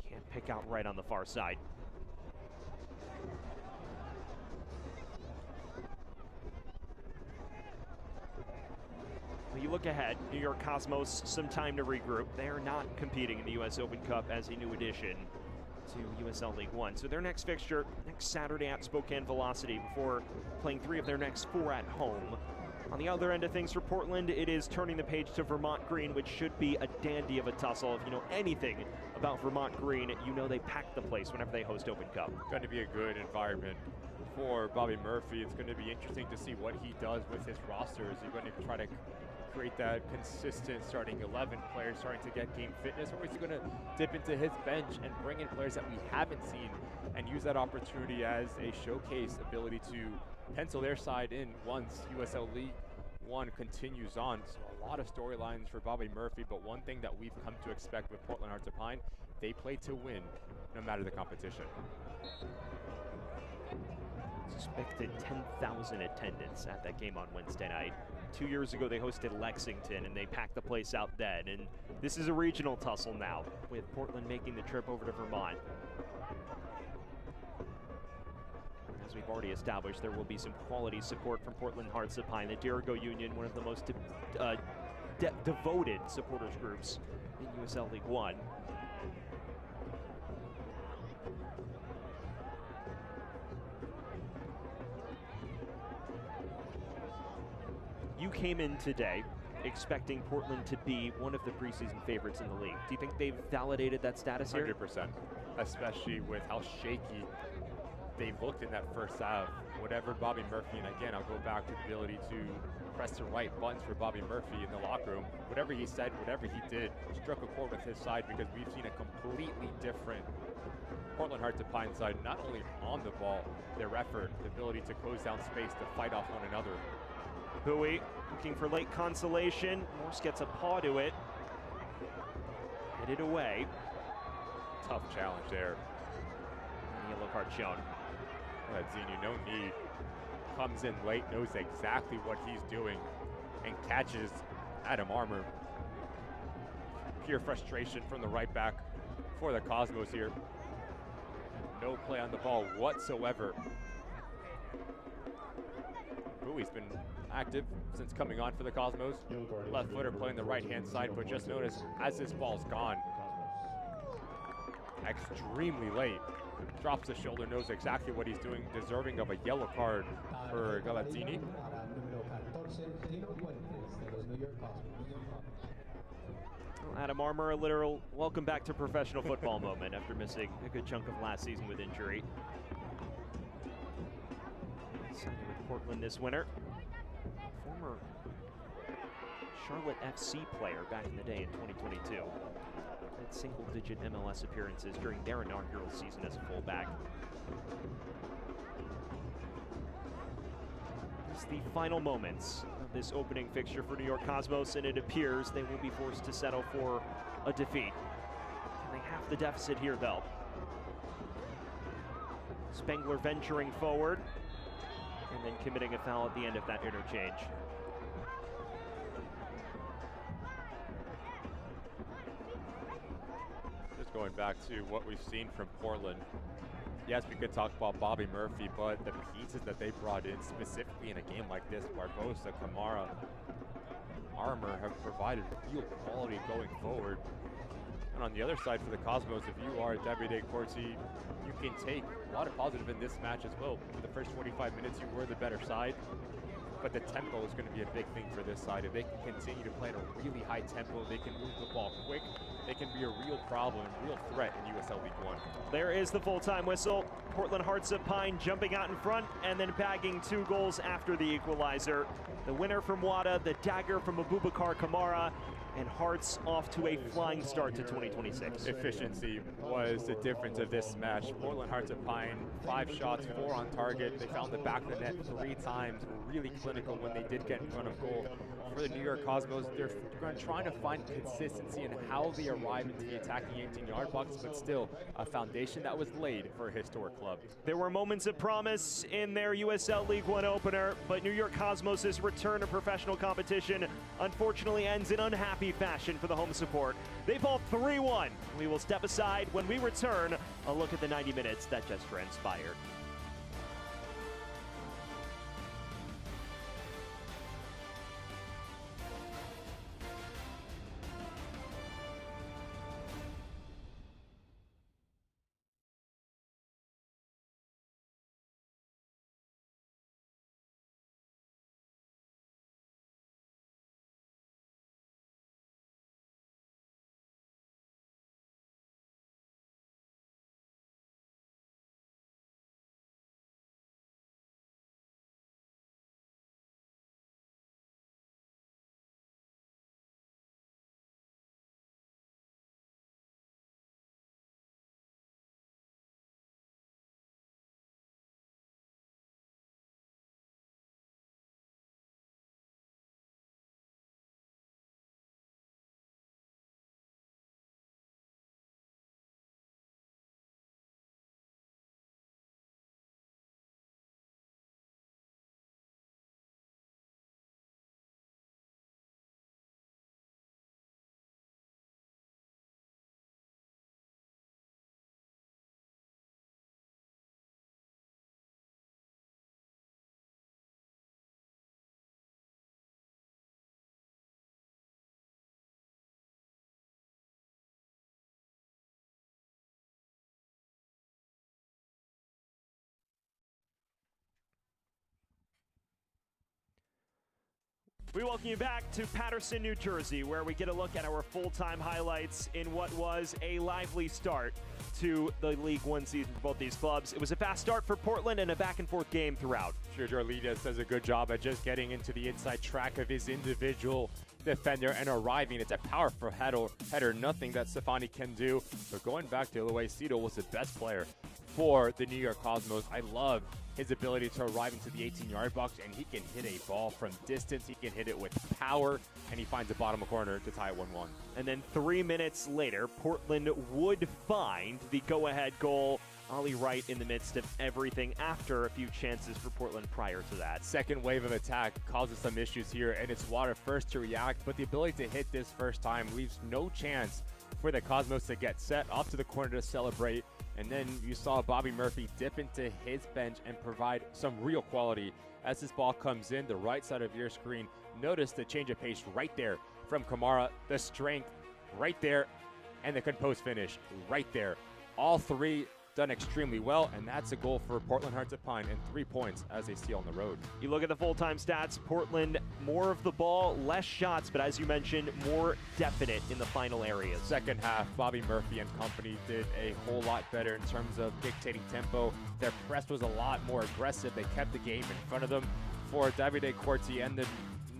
Can't pick out right on the far side. When you look ahead, New York Cosmos, some time to regroup. They are not competing in the US Open Cup as a new addition to USL League One. So their next fixture, next Saturday at Spokane Velocity, before playing 3 of their next 4 at home. On the other end of things for Portland, it is turning the page to Vermont Green, which should be a dandy of a tussle. If you know anything about Vermont Green, you know they pack the place whenever they host Open Cup. It's going to be a good environment for Bobby Murphy. It's going to be interesting to see what he does with his roster. Is he going to try to create that consistent starting 11 players starting to get game fitness, or is he going to dip into his bench and bring in players that we haven't seen and use that opportunity as a showcase ability to pencil their side in once USL League One continues on? So a lot of storylines for Bobby Murphy, but one thing that we've come to expect with Portland Hearts of Pine, they play to win no matter the competition. Expected 10,000 attendance at that game on Wednesday night. 2 years ago, they hosted Lexington, and they packed the place out then. And this is a regional tussle now, with Portland making the trip over to Vermont. As we've already established, there will be some quality support from Portland Hearts of Pine, the Dirigo Union, one of the most devoted supporters groups in USL League One. You came in today expecting Portland to be one of the preseason favorites in the league. Do you think they've validated that status here? 100%, especially with how shaky they looked in that first half. Whatever Bobby Murphy, and again, I'll go back to the ability to press the right buttons for Bobby Murphy in the locker room. Whatever he said, whatever he did, struck a chord with his side, because we've seen a completely different Portland Hearts of Pine side, not only on the ball, their effort, the ability to close down space, to fight off one another. Bowie looking for late consolation. Morse gets a paw to it. Headed away. Tough challenge there. Yellow card shown. Zini, no need. Comes in late, knows exactly what he's doing, and catches Adam Armour. Pure frustration from the right back for the Cosmos here. No play on the ball whatsoever. Bowie's been active since coming on for the Cosmos. Left footer playing the right-hand side, but just notice as this ball's gone, extremely late, drops the shoulder, knows exactly what he's doing, deserving of a yellow card for Galazzini. Adam Armour, a literal welcome back to professional football moment after missing a good chunk of last season with injury. Signing with Portland this winter. Former Charlotte FC player back in the day in 2022. Had single-digit MLS appearances during their inaugural season as a fullback. It's the final moments of this opening fixture for New York Cosmos, and it appears they will be forced to settle for a defeat. Can they half the deficit here, though? Spengler venturing forward, and then committing a foul at the end of that interchange. Just going back to what we've seen from Portland. Yes, we could talk about Bobby Murphy, but the pieces that they brought in, specifically in a game like this, Barbosa, Kamara, Armour, have provided real quality going forward. And on the other side for the Cosmos, if you are Davide Corsi, you can take a lot of positive in this match as well. For the first 25 minutes, you were the better side, but the tempo is going to be a big thing for this side. If they can continue to play at a really high tempo, they can move the ball quick, they can be a real problem, real threat in USL League One. There is the full-time whistle. Portland Hearts of Pine jumping out in front and then bagging 2 goals after the equalizer. The winner from Wada, the dagger from Abubakar Kamara, and Hearts off to a flying start to 2026. Efficiency was the difference of this match. Portland Hearts of Pine, 5 shots, 4 on target. They found the back of the net 3 times, were really clinical when they did get in front of goal. For the New York Cosmos, they're trying to find consistency in how they arrive into the attacking 18-yard box, but still a foundation that was laid for a historic club. There were moments of promise in their USL League One opener, but New York Cosmos' return to professional competition unfortunately ends in unhappy fashion for the home support. They fall 3-1. We will step aside when we return. A look at the 90 minutes that just transpired. We welcome you back to Paterson, New Jersey, where we get a look at our full-time highlights in what was a lively start to the League One season for both these clubs. It was a fast start for Portland and a back-and-forth game throughout. Jorlides does a good job at just getting into the inside track of his individual defender and arriving. It's a powerful header, nothing that Stefani can do. But going back to the way Cito was the best player for the New York Cosmos, I love his ability to arrive into the 18-yard box, and he can hit a ball from distance. He can hit it with power, and he finds the bottom corner to tie it 1-1. And then 3 minutes later, Portland would find the go-ahead goal. Ollie Wright in the midst of everything after a few chances for Portland prior to that. Second wave of attack causes some issues here, and it's Water first to react, but the ability to hit this first time leaves no chance for the Cosmos to get set off to the corner to celebrate. And then you saw Bobby Murphy dip into his bench and provide some real quality. As this ball comes in the right side of your screen, notice the change of pace right there from Kamara, the strength right there, and the composed finish right there. All three done extremely well, and that's a goal for Portland Hearts of Pine and 3 points as they steal on the road. You look at the full-time stats, Portland, more of the ball, less shots, but as you mentioned, more definite in the final areas. Second half, Bobby Murphy and company did a whole lot better in terms of dictating tempo. Their press was a lot more aggressive. They kept the game in front of them. For Davide Corti and the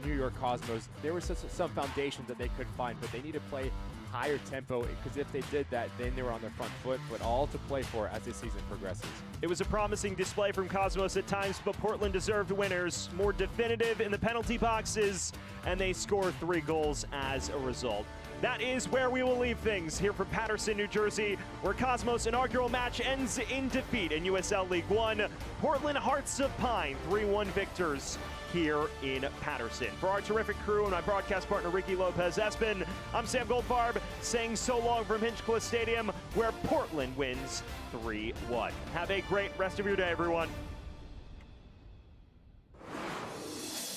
New York Cosmos, there were some foundations that they could find, but they need to play higher tempo, because if they did that, then they were on their front foot, but all to play for as this season progresses. It was a promising display from Cosmos at times, but Portland deserved winners. More definitive in the penalty boxes, and they scored 3 goals as a result. That is where we will leave things here from Paterson, New Jersey, where Cosmos' inaugural match ends in defeat in USL League One. Portland Hearts of Pine, 3-1 victors here in Paterson. For our terrific crew and my broadcast partner Ricky Lopez-Espin, I'm Sam Goldfarb saying so long from Hinchcliffe Stadium, where Portland wins 3-1. Have a great rest of your day, everyone.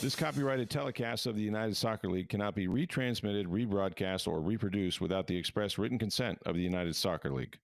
This copyrighted telecast of the United Soccer League cannot be retransmitted, rebroadcast, or reproduced without the express written consent of the United Soccer League.